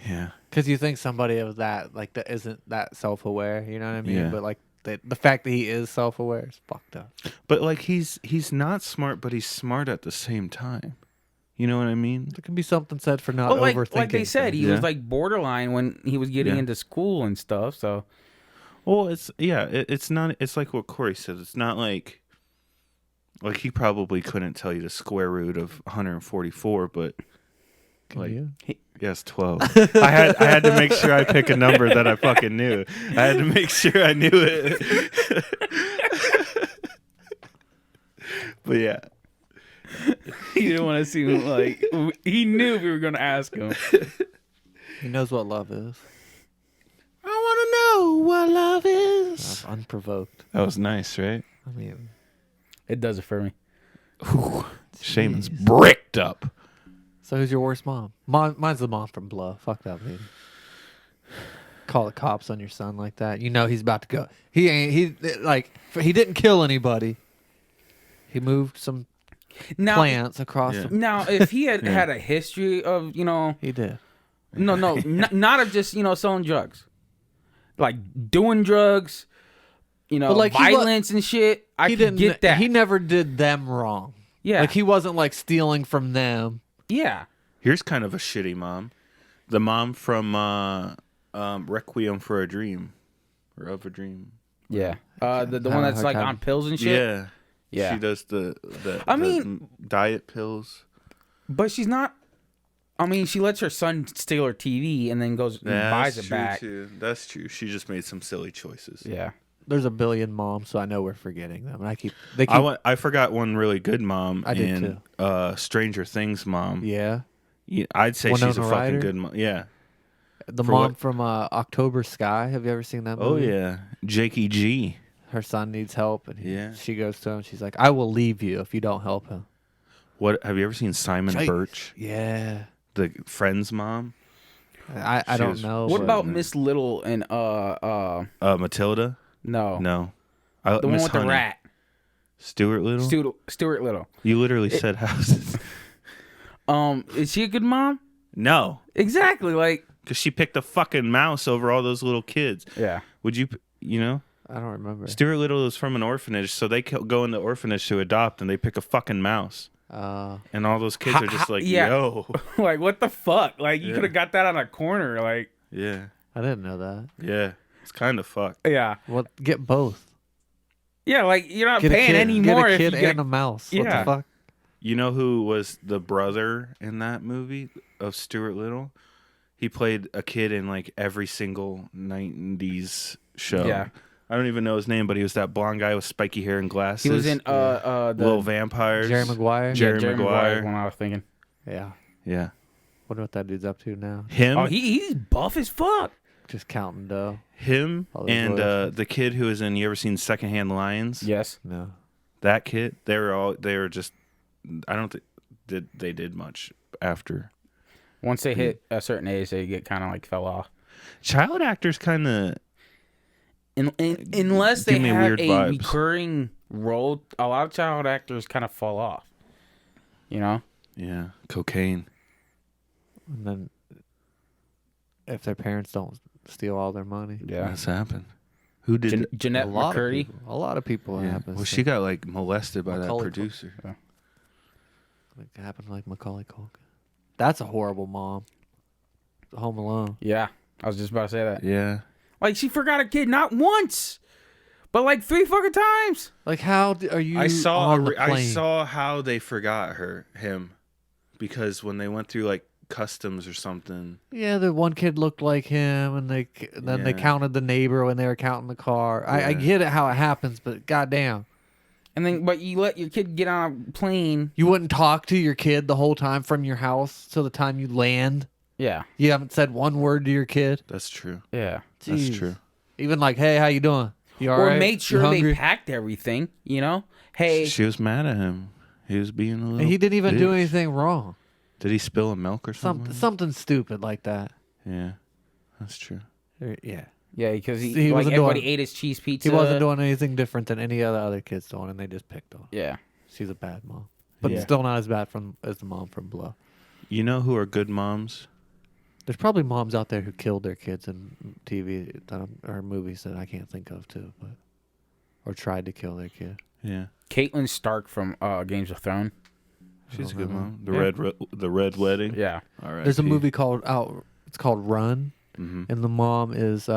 Yeah. Because you think somebody of that like that isn't that self-aware. You know what I mean? Yeah. But like the fact that he is self-aware is fucked up. But like he's not smart, but he's smart at the same time. You know what I mean? There can be something said for not Well, overthinking. like they said, he Yeah. was like borderline when he was getting Yeah. into school and stuff. So Well, it's not. It's like what Corey said. It's not like he probably couldn't tell you the square root of 144, but Can like you? yes, 12. I had to make sure I pick a number that I fucking knew. I had to make sure I knew it. But yeah, he didn't want to seem like he knew we were going to ask him. He knows what love is. I want to know what love is. Unprovoked. That was nice, right? I mean, It does it for me. Shaman's Jeez. bricked up. So who's your worst mom? Mine's the mom from Blow. Fuck that lady. Call the cops on your son like that. You know he's about to go. He didn't kill anybody. He moved some Now, plants across. Yeah. now, if he had Yeah. had a history of, He did. not of just, selling drugs, like doing drugs, But, like, he wa- violence and shit, I He could didn't get that. He never did them wrong. yeah. Like he wasn't like stealing from them. yeah. Here's kind of a shitty mom. The mom from Requiem for a Dream. Or of a Dream. Yeah. The one How- that's how like come? on pills and shit. Yeah. Yeah. She does the I mean- diet pills. But she's not. I mean, she lets her son steal her TV and then goes and buys it back. Too. That's true. She just made some silly choices. Yeah. There's a billion moms, so I know we're forgetting them. And they keep. I forgot one really good mom. I did Stranger Things mom. Yeah. Yeah, I'd say she's a Winona fucking Ryder? good mom. Yeah. The For mom what? from October Sky. Have you ever seen that Oh movie? yeah. Jakey G. Her son needs help, and Yeah. she goes to him. She's like, "I will leave you if you don't help him." What have you ever seen Simon Jake. Birch? Yeah. The Friends mom? I She don't was- know. What but- about no. Miss Little and Matilda? no, No. the one Miss with Honey. the rat, Stuart Little? Stuart Little. You literally said houses. Is she a good mom? No. Exactly. Like, Because she picked a fucking mouse over all those little kids. yeah. Would you, you know? I don't remember. Stuart Little is from an orphanage, so they go in the orphanage to adopt, and they pick a fucking mouse. And all those kids are just like, yeah. yo. Like, what the fuck? Like, you Yeah. could have got that on a corner. Like, Yeah. I didn't know that. Yeah. It's kind of fucked. yeah. Well, get both. Yeah, like, you're not Get paying a kid, anymore get a if kid you get and a mouse. What Yeah. the fuck? You know who was the brother in that movie of Stuart Little? He played a kid in like every single 90s show. Yeah. I don't even know his name, but he was that blonde guy with spiky hair and glasses. He was in the Little Vampires. Jerry Maguire. Jerry Maguire Maguire. one I was thinking. Yeah. Yeah. Wonder what that dude's up to now. Him. Oh, he's buff as fuck. Just counting dough. Him All those and royalties. the kid who was in. You ever seen Secondhand Lions? Yes. No. That kid. They were just. I don't think they did much after. Once they hit a certain age, they get kind of like fell off. Child actors kind of. Unless they Give me have weird a vibes. recurring role, a lot of child actors kind of fall off. You know? Yeah. Cocaine. And then if their parents don't steal all their money. Yeah. That's happened. Who did it? Jeanette A lot of McCurdy. people. A lot of people Yeah. happens. Well, to. she got like molested by that Macaulay producer. Like, it happened to, like Macaulay Culkin. That's a horrible mom. Home Alone. Yeah. I was just about to say that. Yeah. Like, she forgot a kid not once, but like 3 fucking times. Like, how are you I saw on the plane? I saw how they forgot him because when they went through like customs or something. Yeah, the one kid looked like him, and they Yeah. counted the neighbor when they were counting the car. I Yeah. get it how it happens, but goddamn, And then, but you let your kid get on a plane. you wouldn't talk to your kid the whole time from your house till the time you land. Yeah. You haven't said one word to your kid. That's true. Yeah. That's Jeez. true. Even like, hey, how you doing? You all Or right? made You sure they hungry?" packed everything, you know? Hey, She was mad at him. He was being a little. And he didn't even do bitch. anything wrong. Did he spill a milk or something? Something stupid like that. Yeah, that's true. Yeah. yeah, because He like wasn't everybody doing- ate his cheese pizza. He wasn't doing anything different than any other kids doing, and they just picked on him. Yeah. She's a bad mom, but Yeah. still not as bad as the mom from Blow. You know who are good moms? There's probably moms out there who killed their kids in TV or movies that I can't think of too, but or tried to kill their kid. Yeah, Caitlin Stark from Games of Thrones. she's a don't good know. mom. Yeah. The red wedding. Yeah. All right. There's a movie called It's called Run, Mm-hmm. and the mom is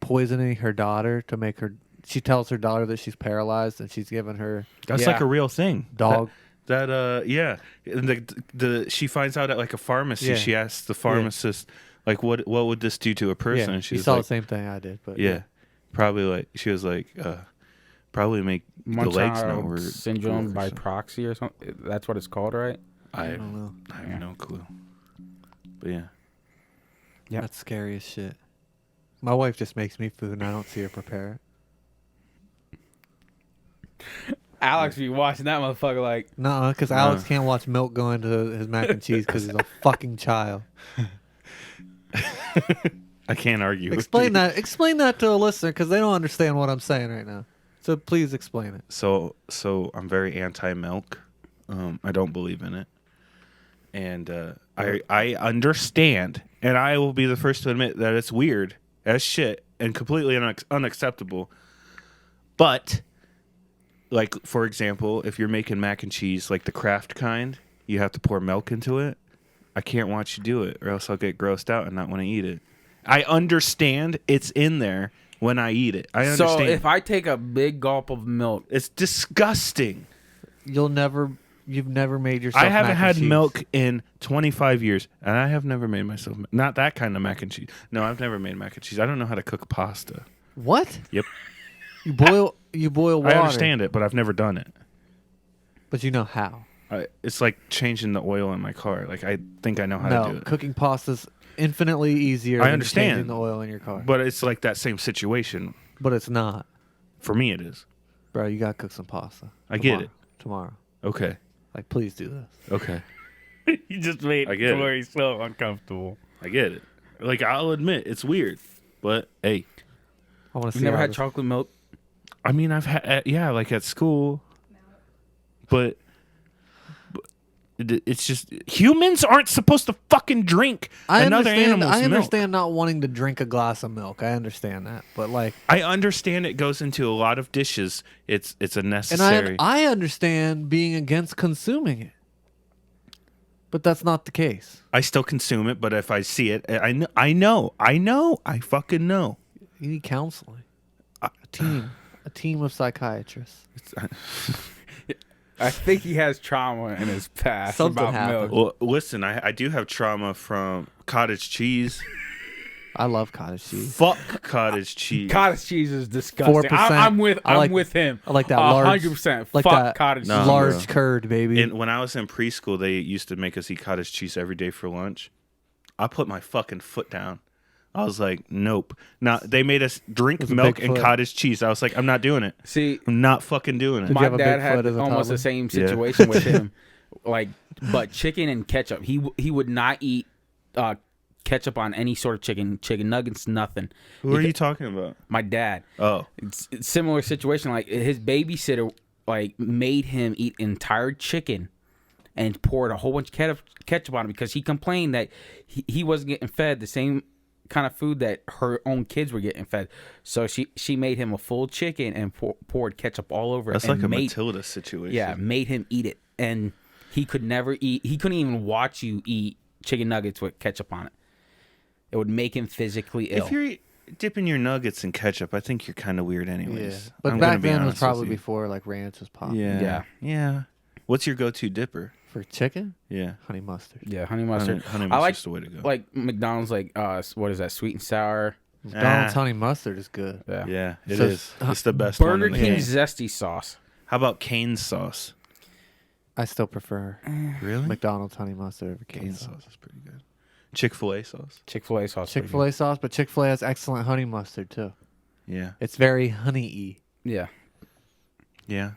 poisoning her daughter to make her. She tells her daughter that she's paralyzed, and she's giving her That's Yeah. like a real thing. dog. Yeah. And the she finds out at like a pharmacy. Yeah. She asks the pharmacist like what would this do to a person? Yeah, And she she's saw like, the same thing I did, but yeah, probably like she was like probably make the legs not Munchausen work syndrome work or by something. proxy or something. That's what it's called, right? I don't know. have Yeah. no clue. But yeah. Yeah. That's scary as shit. My wife just makes me food, and I don't see her prepare it. Alex be watching that motherfucker like, No, because Alex can't watch milk go into his mac and cheese because he's a fucking child. I can't argue. with Explain you. that. Explain that to a listener because they don't understand what I'm saying right now. So please explain it. So I'm very anti milk. I don't believe in it. And I understand, and I will be the first to admit that it's weird as shit and completely unacceptable. But like, for example, if you're making mac and cheese like the Kraft kind, you have to pour milk into it. I can't watch you do it, or else I'll get grossed out and not want to eat it. I understand it's in there when I eat it. I understand. so if I take a big gulp of milk, It's disgusting. You've never made yourself. I haven't mac and had cheese. milk in 25 years, and I have never made myself not that kind of mac and cheese. No, I've never made mac and cheese. I don't know how to cook pasta. What? Yep, You boil water. I understand it, but I've never done it. But you know how. It's like changing the oil in my car. Like I think I know how to do No, it, cooking pasta's infinitely easier I than understand. changing the oil in your car. but it's like that same situation. But it's not. For me, it is. Bro, you gotta cook some pasta. I get it. Tomorrow. Okay, Like, please do this. okay, you just made I get it. Corey so uncomfortable. I get it. Like, I'll admit it's weird, but hey, I want to You see. never how had this- chocolate milk? I mean, I've had like at school, but it's just humans aren't supposed to fucking drink another animal's I milk. understand not wanting to drink a glass of milk. I understand that, but like, I understand it goes into a lot of dishes. It's a and necessary. I understand being against consuming it, but that's not the case. I still consume it, but if I see it, I fucking know. You need counseling. A team of psychiatrists. I think he has trauma in his past Something about happened. milk. Well, listen, I do have trauma from cottage cheese. I love cottage cheese. Fuck cottage cheese. Cottage cheese is disgusting. 4%. I'm with I with him. I like that large, 100%. like Fuck that cottage No, cheese. large bro. curd, baby. And when I was in preschool, they used to make us eat cottage cheese every day for lunch. I put my fucking foot down. I was like, nope. Now they made us drink It was a milk big and foot. cottage cheese. I was like, I'm not doing it. See, I'm not fucking doing it. Did you my have a dad big had foot as a almost toddler? the same Yeah. situation with him. Like, but chicken and ketchup. He would not eat ketchup on any sort of chicken nuggets, nothing. Who are you talking about? My dad. Oh, It's similar situation. Like his babysitter, like made him eat entire chicken, and poured a whole bunch of ketchup on it because he complained that he wasn't getting fed the same kind of food that her own kids were getting fed. So she made him a full chicken and poured ketchup all over that's it. like and a made, Matilda situation. yeah, made him eat it, and he could never eat. He couldn't even watch you eat chicken nuggets with ketchup on it. It would make him physically ill. If you're dipping your nuggets in ketchup, I think you're kind of weird, yeah, anyways. but I'm gonna back be then was honest with probably you. before like ranch was popping. Yeah, yeah. What's your go-to dipper? For chicken, Yeah, honey mustard. Yeah, honey mustard. honey I like mustard's the way to go. like McDonald's. Like what is that? Sweet and sour. McDonald's honey mustard is good. Yeah. Yeah, it So- is. It's the best one Burger in the King game. zesty sauce. How about cane sauce? I still prefer Really? McDonald's honey mustard over cane cane sauce sauce. is pretty good. Chick-fil-A sauce. Chick-fil-A sauce. Chick-fil-A sauce, but Chick-fil-A has excellent honey mustard too. Yeah, It's very honey-y. Yeah. yeah.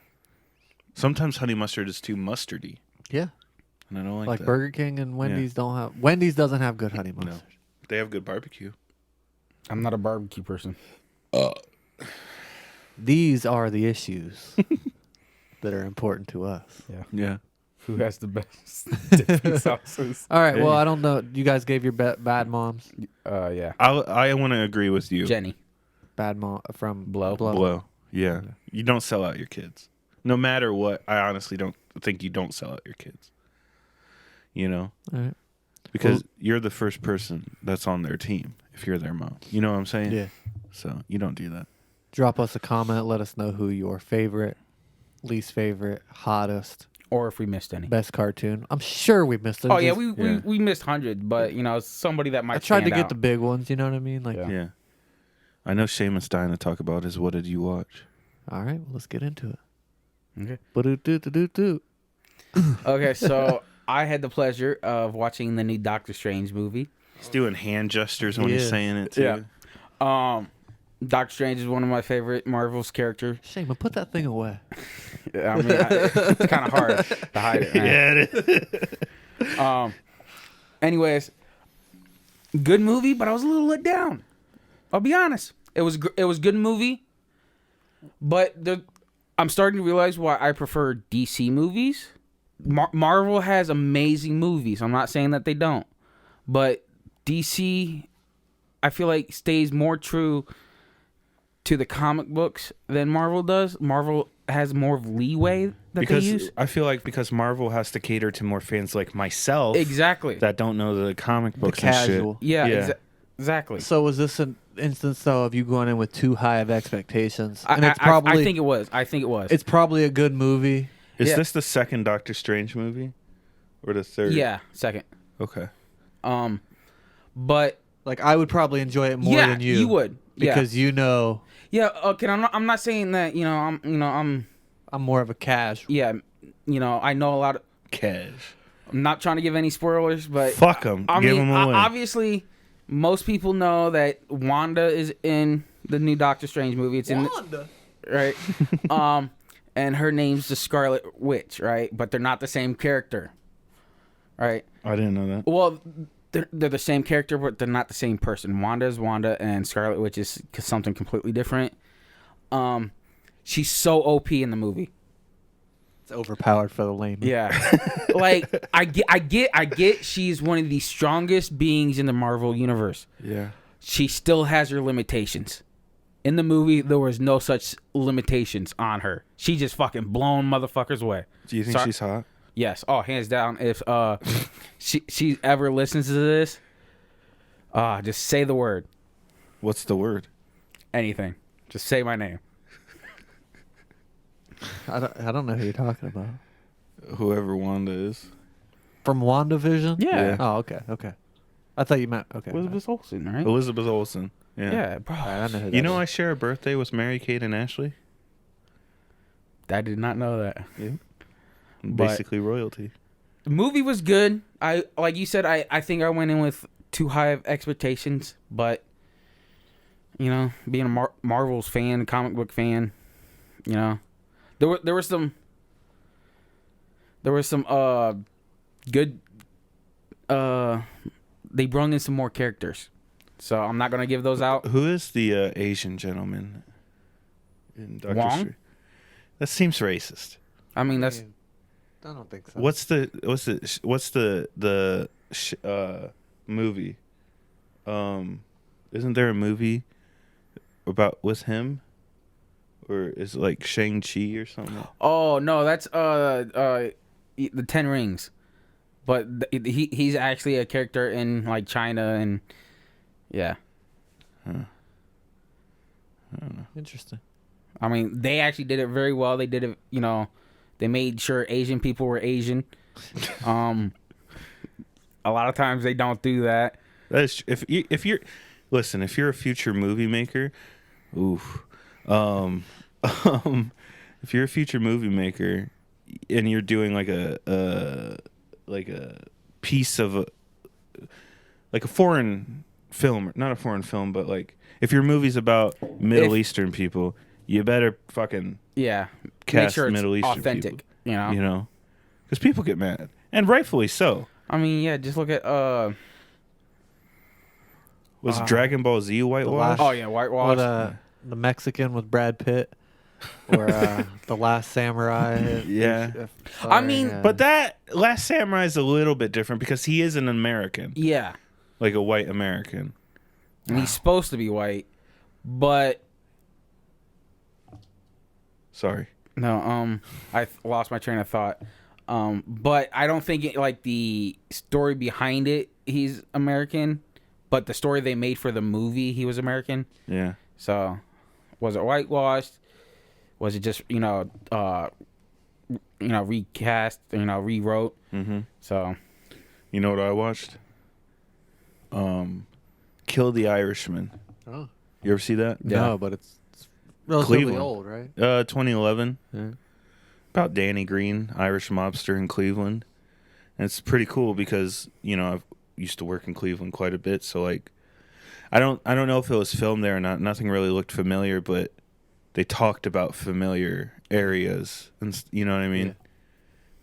Sometimes honey mustard is too mustardy, Yeah, and I don't like like that. Burger King and Wendy's don't have. Wendy's doesn't have good honey No. mustard. They have good barbecue. I'm not a barbecue person. These are the issues that are important to us. Yeah. Who has the best dipping sauces? All right. Well, Hey. I don't know. You guys gave your bad moms. Yeah. I want to agree with you. Jenny. Bad mom from Blow. Blow. Yeah. You don't sell out your kids. No matter what, I honestly don't think you don't sell out your kids. You know? All right. Because you're the first person that's on their team if you're their mom. You know what I'm saying? Yeah. So you don't do that. Drop us a comment. Let us know who your favorite, least favorite, hottest, Or if we missed any. best cartoon. I'm sure we missed it. Oh, yeah. Just- We missed 100, but, you know, somebody that might I tried to stand get out. the big ones. You know what I mean? Like, Yeah. Yeah. I know Seamus dying to talk about is what did you watch? all right, well, let's get into it. Okay. Ba-do-do-do-do-do. Okay, so I had the pleasure of watching the new Doctor Strange movie. He's doing hand gestures when He he's is. saying it too. Yeah. Doctor Strange is one of my favorite Marvel's characters. Shame, but put that thing away. I mean, it's kind of hard to hide it, man. Yeah, it is. Anyways, good movie, but I was a little let down. I'll be honest. It was good movie, but I'm starting to realize why I prefer DC movies. Marvel has amazing movies. I'm not saying that they don't, but DC, I feel like stays more true to the comic books than Marvel does. Marvel has more leeway that Because they use. I feel like because Marvel has to cater to more fans like myself Exactly. that don't know the comic books and casual. shit. Yeah. Yeah. Exactly. So was this an instance though of you going in with too high of expectations? And I it's probably think it was. I think it was. it's probably a good movie. Is Yeah. this the second Doctor Strange movie? Or the third? Yeah, second. Okay. But Like I would probably enjoy it more yeah, than you. would. Yeah. Because you know Yeah, okay, I'm not saying that, I'm I'm more of a casual. yeah, I know a lot of, Cash. I'm not trying to give any spoilers, but Fuck them. I Give mean, them away. obviously most people know that Wanda is in the new Doctor Strange movie. It's in right? And her name's the Scarlet Witch, right? But they're not the same character. Right? I didn't know that. Well, they're the same character, but they're not the same person. Wanda is Wanda, and Scarlet Witch is something completely different. She's so OP in the movie. It's overpowered for the layman. Yeah, like I get. She's one of the strongest beings in the Marvel universe. Yeah. She still has her limitations. In the movie, there was no such limitations on her. She just fucking blown motherfuckers away. Do you think she's hot? Yes. Oh, hands down. If she ever listens to this, just say the word. What's the word? Anything. Just say my name. I don't know who you're talking about. Whoever Wanda is. From WandaVision? Yeah. Oh, okay. I thought you meant okay. Elizabeth Olsen, right? Elizabeth Olsen. Yeah. Yeah, bro. I know who that You know, is. I share a birthday with Mary Kate and Ashley. I did not know that. Yeah. But- Basically royalty. The movie was good. Like you said, I think I went in with too high of expectations, but you know, being a Marvel's fan, comic book fan, you know, there were some good. They brought in some more characters, so I'm not gonna give those out. Who is the Asian gentleman in Doctor Wong? Strange? That seems racist. I mean, that's I don't think so. What's the movie? Isn't there a movie about with him, or is it like Shang-Chi or something? oh no, that's the 10 Rings, but he's actually a character in like China and yeah. Interesting. I mean, they actually did it very well. They did it, you know, they made sure Asian people were Asian. A lot of times they don't do that. That is, if you're a future movie maker, if you're a future movie maker and you're doing like a piece of a foreign film, not a foreign film, but like if your movie's about Middle Eastern people, you better fucking Yeah. cast Make sure it's Middle Eastern authentic, people. you know? Because people get mad, and rightfully so. I mean, yeah, just look at Was Dragon Ball Z whitewashed? oh yeah, whitewash. What the Mexican with Brad Pitt, or the Last Samurai? Yeah. I mean, But that Last Samurai is a little bit different because he is an American, yeah. like a white American. And he's supposed to be white, but Sorry. no, I lost my train of thought. But I don't think like the story behind it, he's American, but the story they made for the movie, he was American. Yeah. So, was it whitewashed? Was it just recast? Rewrote. Mm-hmm. So, You know what I watched? Kill the Irishman. Oh. You ever see that? Yeah. No, but it's relatively Cleveland. old, right? 2011. Yeah. About Danny Green, Irish mobster in Cleveland. And it's pretty cool because, you know, I've used to work in Cleveland quite a bit, so like I don't know if it was filmed there or not. Nothing really looked familiar, but they talked about familiar areas and you know what I mean? Yeah.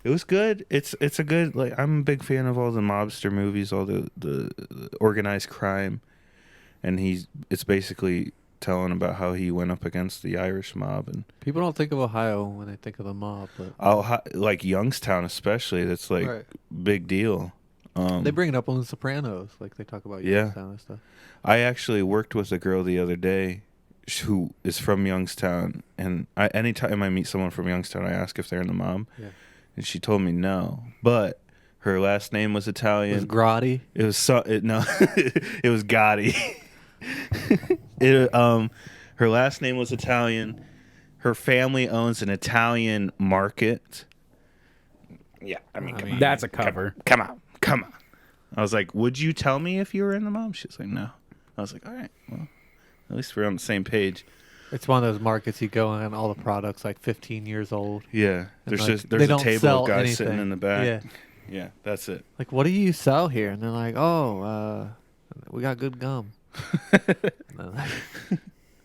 It was good. It's a good, like, I'm a big fan of all the mobster movies, all the organized crime, and it's basically telling about how he went up against the Irish mob. And People don't think of Ohio when they think of the mob, but like Youngstown especially, that's like Right. big deal. They bring it up on The Sopranos, like they talk about Yeah. Youngstown and stuff. I actually worked with a girl the other day who is from Youngstown, and anytime I meet someone from Youngstown, I ask if they're in the mob, Yeah. and she told me no, but her last name was Italian. It was Grotti. It was it was Gotti. Her last name was Italian. Her family owns an Italian market. Yeah, I mean, that's a cover. Come on. I was like, would you tell me if you were in the mob? She was like, no. I was like, all right, well, at least we're on the same page. It's one of those markets you go in, all the products like 15 years old. Yeah, And, there's they a don't table sell of guys anything. sitting in the back. Yeah. Yeah, that's it. Like, what do you sell here? And they're like, we got good gum.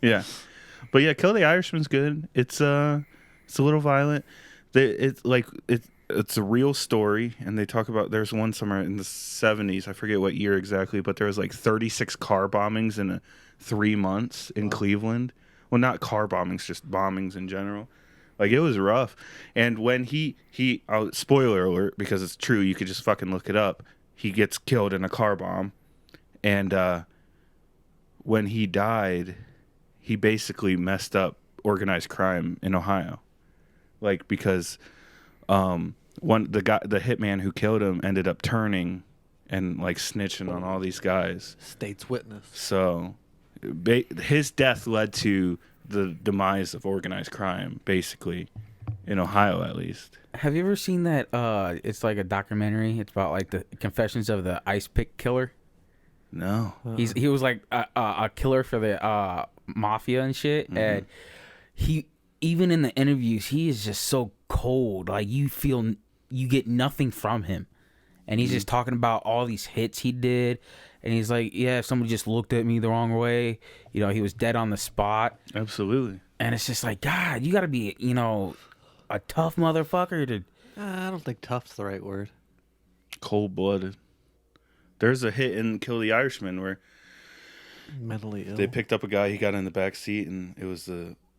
Yeah, but yeah, Kill the Irishman's good. It's a little violent. it's a real story, and they talk about there's one somewhere in the 70s. I forget what year exactly, but there was like 36 car bombings in 3 months in Cleveland. Well, not car bombings, just bombings in general. Like, it was rough. And when he spoiler alert, because it's true, you could just fucking look it up. He gets killed in a car bomb, and when he died, he basically messed up organized crime in Ohio, like because the hitman who killed him ended up turning and like snitching on all these guys. State's witness. So his death led to the demise of organized crime, basically, in Ohio at least. Have you ever seen that? It's like a documentary. It's about like the confessions of the ice pick killer. No. He was like a killer for the mafia and shit, and he even in the interviews he is just so cold. Like you get nothing from him, and he's just talking about all these hits he did, and he's like, yeah, if somebody just looked at me the wrong way, he was dead on the spot. Absolutely. And it's just like, God, you got to be a tough motherfucker to. I don't think tough's the right word. Cold-blooded. There's a hit in Kill the Irishman where Mentally ill. they picked up a guy, he got in the back seat, and it was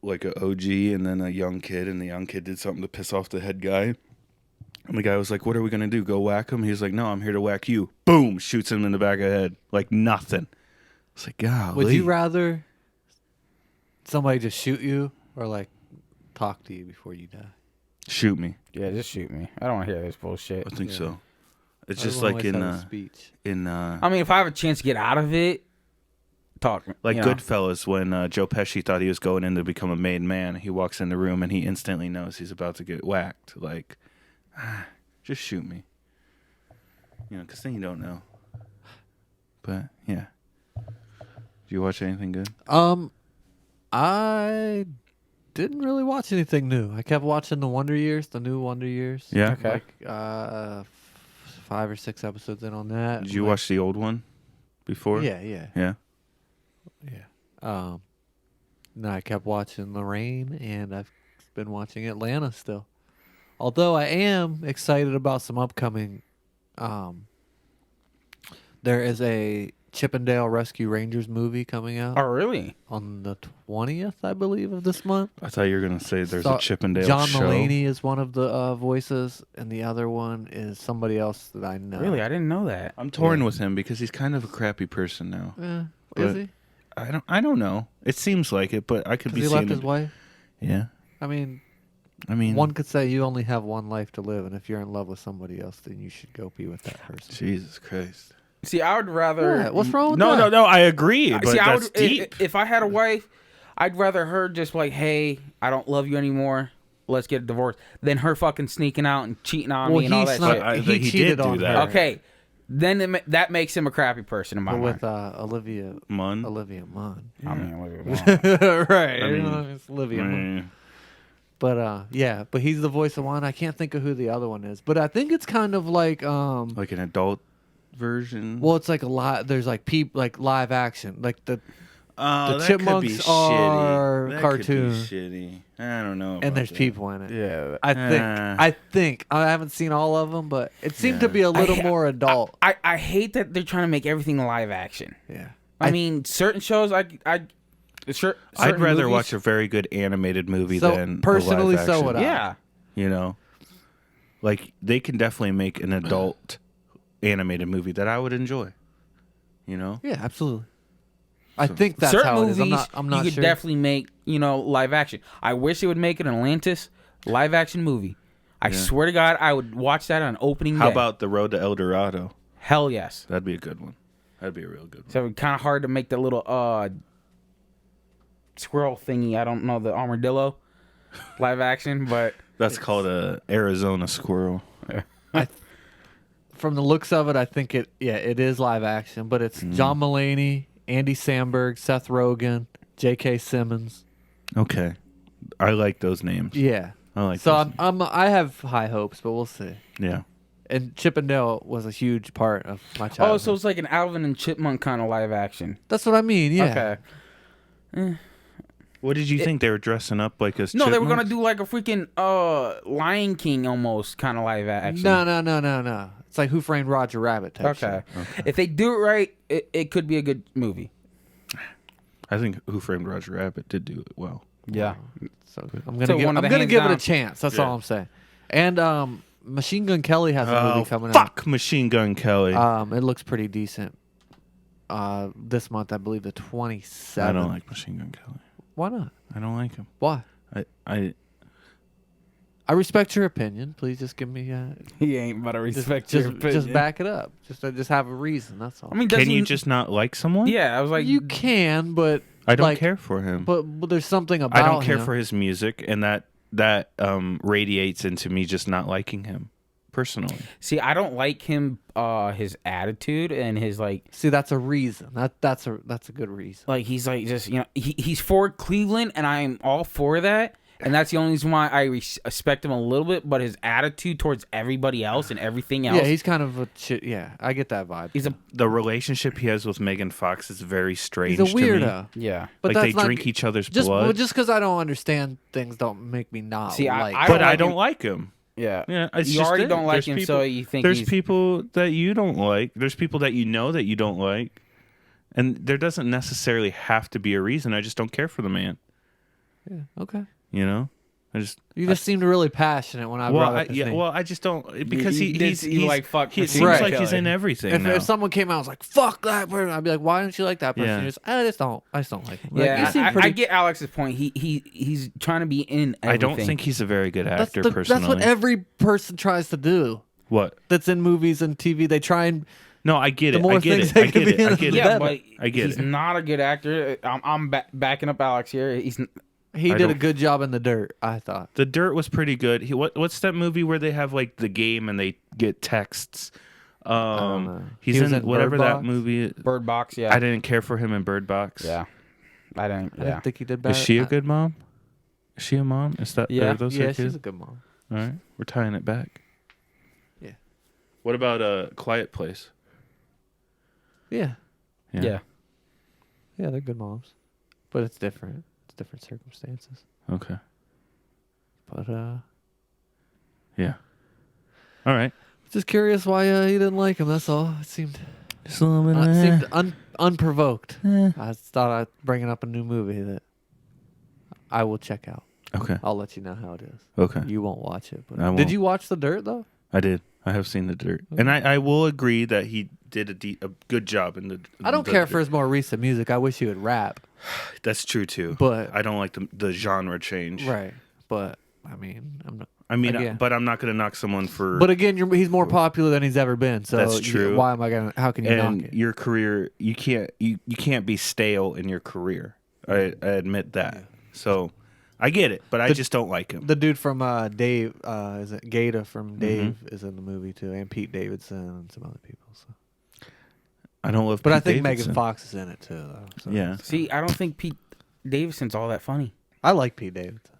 like a OG and then a young kid, and the young kid did something to piss off the head guy. And the guy was like, what are we going to do, go whack him? He was like, no, I'm here to whack you. Boom! Shoots him in the back of the head. Like nothing. It's like, golly. Would you rather somebody just shoot you or like talk to you before you die? Shoot me. Yeah, just shoot me. I don't want to hear this bullshit. I think so. It's just Everyone like always has a speech. I mean, if I have a chance to get out of it, talk. like you know. Goodfellas, when Joe Pesci thought he was going in to become a made man, he walks in the room and he instantly knows he's about to get whacked. Like, just shoot me. Because then you don't know. But, yeah. Do you watch anything good? I didn't really watch anything new. I kept watching the Wonder Years, the new Wonder Years. Yeah. Okay. Like 5 or 6 episodes in on that. Did you watch the old one before? Yeah. Yeah. No, I kept watching Lorraine, and I've been watching Atlanta still. Although I am excited about some upcoming. There is a Chippendale Rescue Rangers movie coming out Oh, really? on the 20th, I believe, of this month. I thought you were going to say there's So, a Chippendale John show. Mulaney is one of the voices, and the other one is somebody else that I know. Really? I didn't know that. I'm torn with him because he's kind of a crappy person now. Is But he? I don't know. It seems like it, but I could be Because he seeing left his it. wife? Yeah. I mean, I mean, one could say you only have one life to live, and if you're in love with somebody else, then you should go be with that person. Jesus Christ. See, I would rather. Yeah, what's wrong with No, that? no, I agree, but See, that's deep. If I had a wife, I'd rather her just like, hey, I don't love you anymore. Let's get a divorce. Than her fucking sneaking out and cheating on me and all that shit. He he did cheated do on that. her. Okay, then that makes him a crappy person in my But mind. with Olivia Munn. Munn. I mean, look at that. Right. I mean, It's Olivia Munn. Mm. But but he's the voice of one. I can't think of who the other one is. But I think it's kind of like Like an adult version. well, it's like a lot. There's like like live action, like the Oh, that chipmunks could be are shitty. That cartoon. Could be shitty. I don't know. and about there's that. people in it. Yeah. I think I haven't seen all of them, but it seemed to Yeah. be a little more adult. I hate that they're trying to make everything live action. Yeah. I mean, certain shows I'd certain rather movies- watch a very good animated movie So, than personally, a live so action. would I. Yeah. You know, like they can definitely make an adult animated movie that I would enjoy. You know, Yeah, absolutely. I think that's certain how movies it is. I'm not you sure. could definitely make, live action. I wish they would make an Atlantis live action movie. I swear to God, I would watch that on opening day. how about The Road to El Dorado? Hell yes. That'd be a good one. That'd be a real good one. So kind of hard to make the little squirrel thingy. I don't know the armadillo live action, but That's called a Arizona squirrel. From the looks of it, I think it is live action, but it's John Mulaney, Andy Samberg, Seth Rogen, J.K. Simmons. Okay, I like those names. Yeah. I like. So those I have high hopes, but we'll see. names. Yeah. And Chippendale was a huge part of my childhood. oh, so it's like an Alvin and Chipmunk kind of live action. That's what I mean. Yeah. Okay. What did you think they were dressing up like as? No, they were gonna chipmunks? do like a freaking Lion King almost kind of live action. No. It's like Who Framed Roger Rabbit type Okay. shit. If they do it right, it could be a good movie. I think Who Framed Roger Rabbit did do it well. Yeah. So I'm So gonna give, one of I'm the gonna hands give it a down. chance. That's Yeah. all I'm saying. And Machine Gun Kelly has a movie coming fuck Machine Gun Kelly. out. It looks pretty decent. This month, I believe the 27th. I don't like Machine Gun Kelly. Why not? I don't like him. Why? I respect your opinion. Please just give me He ain't but I just, respect your opinion. just back it up. Just have a reason. That's all. I mean, can doesn't you just not like someone? Yeah, I was like, you can, but I don't like, care for him. But there's something about I don't care him. for his music, and that radiates into me just not liking him personally. See, I don't like him. His attitude and his like. See, that's a reason. That's a good reason. Like he's like just he's for Cleveland, and I'm all for that. And that's the only reason why I respect him a little bit. But his attitude towards everybody else and everything else. Yeah, he's kind of a shit. Yeah, I get that vibe. The relationship he has with Megan Fox is very strange. He's a to me. weirdo. Yeah, But like they that's not, drink each other's just blood. just because I don't understand things don't make me not See, like. I but don't I like don't him. like him. yeah. It's You just already it. don't like There's him, people- so you think there's he's people that you don't like. There's people that you know that you don't like, and there doesn't necessarily have to be a reason. I just don't care for the man. yeah, okay. You know, You just seemed really passionate when I well, brought up his name. well, I just don't because You he's like fuck. He Machine seems Right. like he's Kelly. in everything now. If someone came out and was like, "Fuck that person," I'd be like, "Why don't you like that person?" Yeah. You're just, I just don't like him. Like, Yeah, you seem I pretty. get Alex's point. He's trying to be in everything. I don't think he's a very good actor personally. That's what every person tries to do. What? That's in movies and TV. They try and No, I get The it. more I get things it. they I could get be it. I in, get the it. Yeah, better. but I get he's it. not a good actor. I'm backing up Alex here. He's he I did a don't- good job in The Dirt. I thought. The Dirt was pretty good. What's that movie where they have like the game and they get texts? don't know. He's He was in in whatever Bird that Box? movie. Bird Box. Yeah, I didn't care for him in Bird Box. yeah, I didn't. I Yeah, didn't think he did bad. Is she a good mom? Is she a mom? Is that Yeah. are those her Yeah, kids? she's a good mom. All right, we're tying it back. Yeah. What about Quiet Place? Yeah, yeah. they're good moms, but it's different. It's different circumstances. Okay. But Yeah. All right. just curious why he didn't like him. That's all. It seemed Just a little bit. unprovoked. I thought I'd bring up a new movie that I will check out. Okay. I'll let you know how it is. Okay. You won't watch it, but I won't. did you watch The Dirt though? I did. I have seen The Dirt, and I will agree that he did a good job in the. I don't care for his more recent music. I wish he would rap. That's true too. But- I don't like the genre change. Right. But I mean, I'm not. I mean, Again. but I'm not going to knock someone for. But again, he's more popular than he's ever been. So That's true. why am I gonna? How can you and knock it? your career, you can't be stale in your career. I admit that. So I get it, but I just don't like him. The dude from Dave, is it Gata from Mm-hmm. Dave is in the movie too, and Pete Davidson and some other people. So. I don't love. But I Pete think Davidson. Megan Fox is in it too. Though, so. Yeah. See, I don't think Pete Davidson's all that funny. I like Pete Davidson.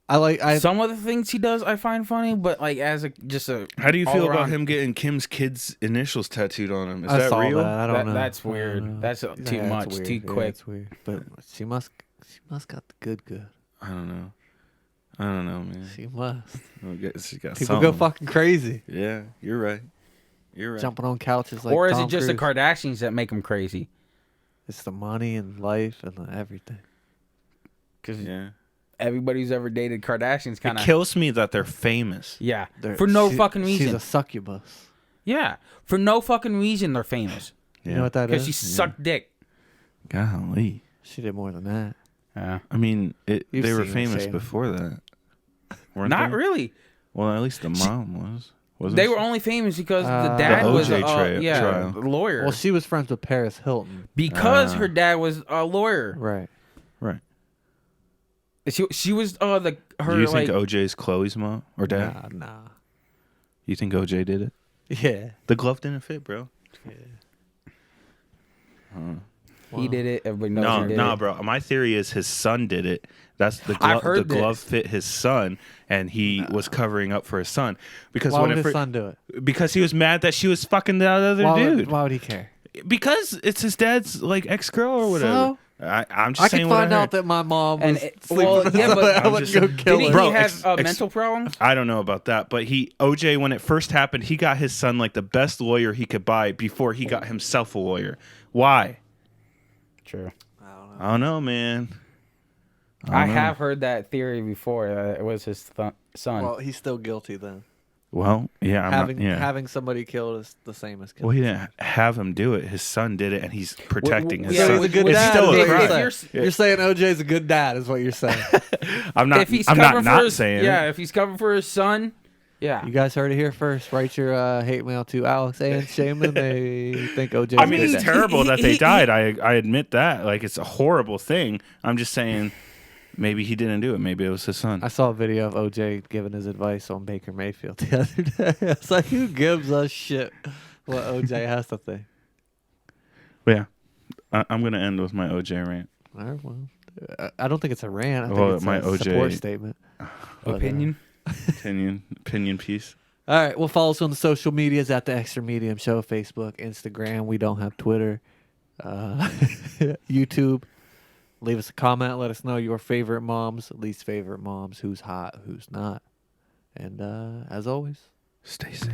I Some of the things he does I find funny, but like as just a How do you feel about all-around- him getting Kim's kids' initials tattooed on him? Is I that saw real? that. I don't know. That's I don't weird. know. That's too Yeah, much, it's weird. too Yeah, quick. it's weird. But she must got the good. I don't know, man. She must. She got People go something. fucking crazy, Yeah, you're right. You're right. jumping on couches like. Or is Tom it just the Cruise. Kardashians that make him crazy? It's the money and life and everything. Because Yeah. everybody who's ever dated Kardashians kind It of kills me that they're famous. yeah They're- for no she- fucking reason. She's a succubus. Yeah, for no fucking reason they're famous Yeah. You know what that because is? she sucked dick. Golly. She did more than that. Yeah, I mean, You've they were seen it, famous Sam. before that. Weren't not they? really. Well, at least the mom was. Wasn't They she? were only famous because the The dad was OJ a trial. lawyer. Well, she was friends with Paris Hilton. because her dad was a lawyer. Right. Right. She was her Do you like think OJ's Chloe's mom or dad? Nah. You think OJ did it? Yeah. The glove didn't fit, bro. he did it. Everybody knows No, he did no, it. bro. My theory is his son did it. That's the I've glove. The heard this. glove fit his son, and he was covering up for his son because Why when would it his fir- son do it? because he was mad that she was fucking the other Why dude. would he care? Because it's his dad's like ex girl or whatever. I'm just I saying can what find I out heard. that my mom And was it- sleeping well, with yeah, somebody. but I I'm wouldn't just- go Did kill he her. Bro, have mental problems? I don't know about that, but OJ, when it first happened, he got his son like the best lawyer he could buy before he got himself a lawyer. Why? True. I don't know, man. I don't know. have heard that theory before. It was his son. Well, he's still guilty then. Well, yeah, Having somebody killed is the same as killing. Well, he didn't have him do it. His son did it, and he's protecting his yeah, son. he's a good it's dad. still is a what you're crime. saying. You're saying OJ's a good dad, is what you're saying. I'm not. if he's I'm covering not for his, saying. yeah, it. if he's covering for his son, yeah. You guys heard it here first. Write your hate mail to Alex and Shaman. They think OJ's I a mean, good it's dad. terrible that they died. I admit that. Like, it's a horrible thing. I'm just saying, maybe he didn't do it. Maybe it was his son. I saw a video of OJ giving his advice on Baker Mayfield the other day. It's like, who gives a shit what OJ has to think? But yeah, I'm gonna end with my OJ rant. All right, well, I don't think it's a rant. I think Well, it's my a OJ support statement. But, Opinion. Opinion piece. all right, well, follow us on the social medias at the Extra Medium Show, Facebook, Instagram. We don't have Twitter, YouTube. Leave us a comment. Let us know your favorite moms, least favorite moms, who's hot, who's not. And as always, Stay safe.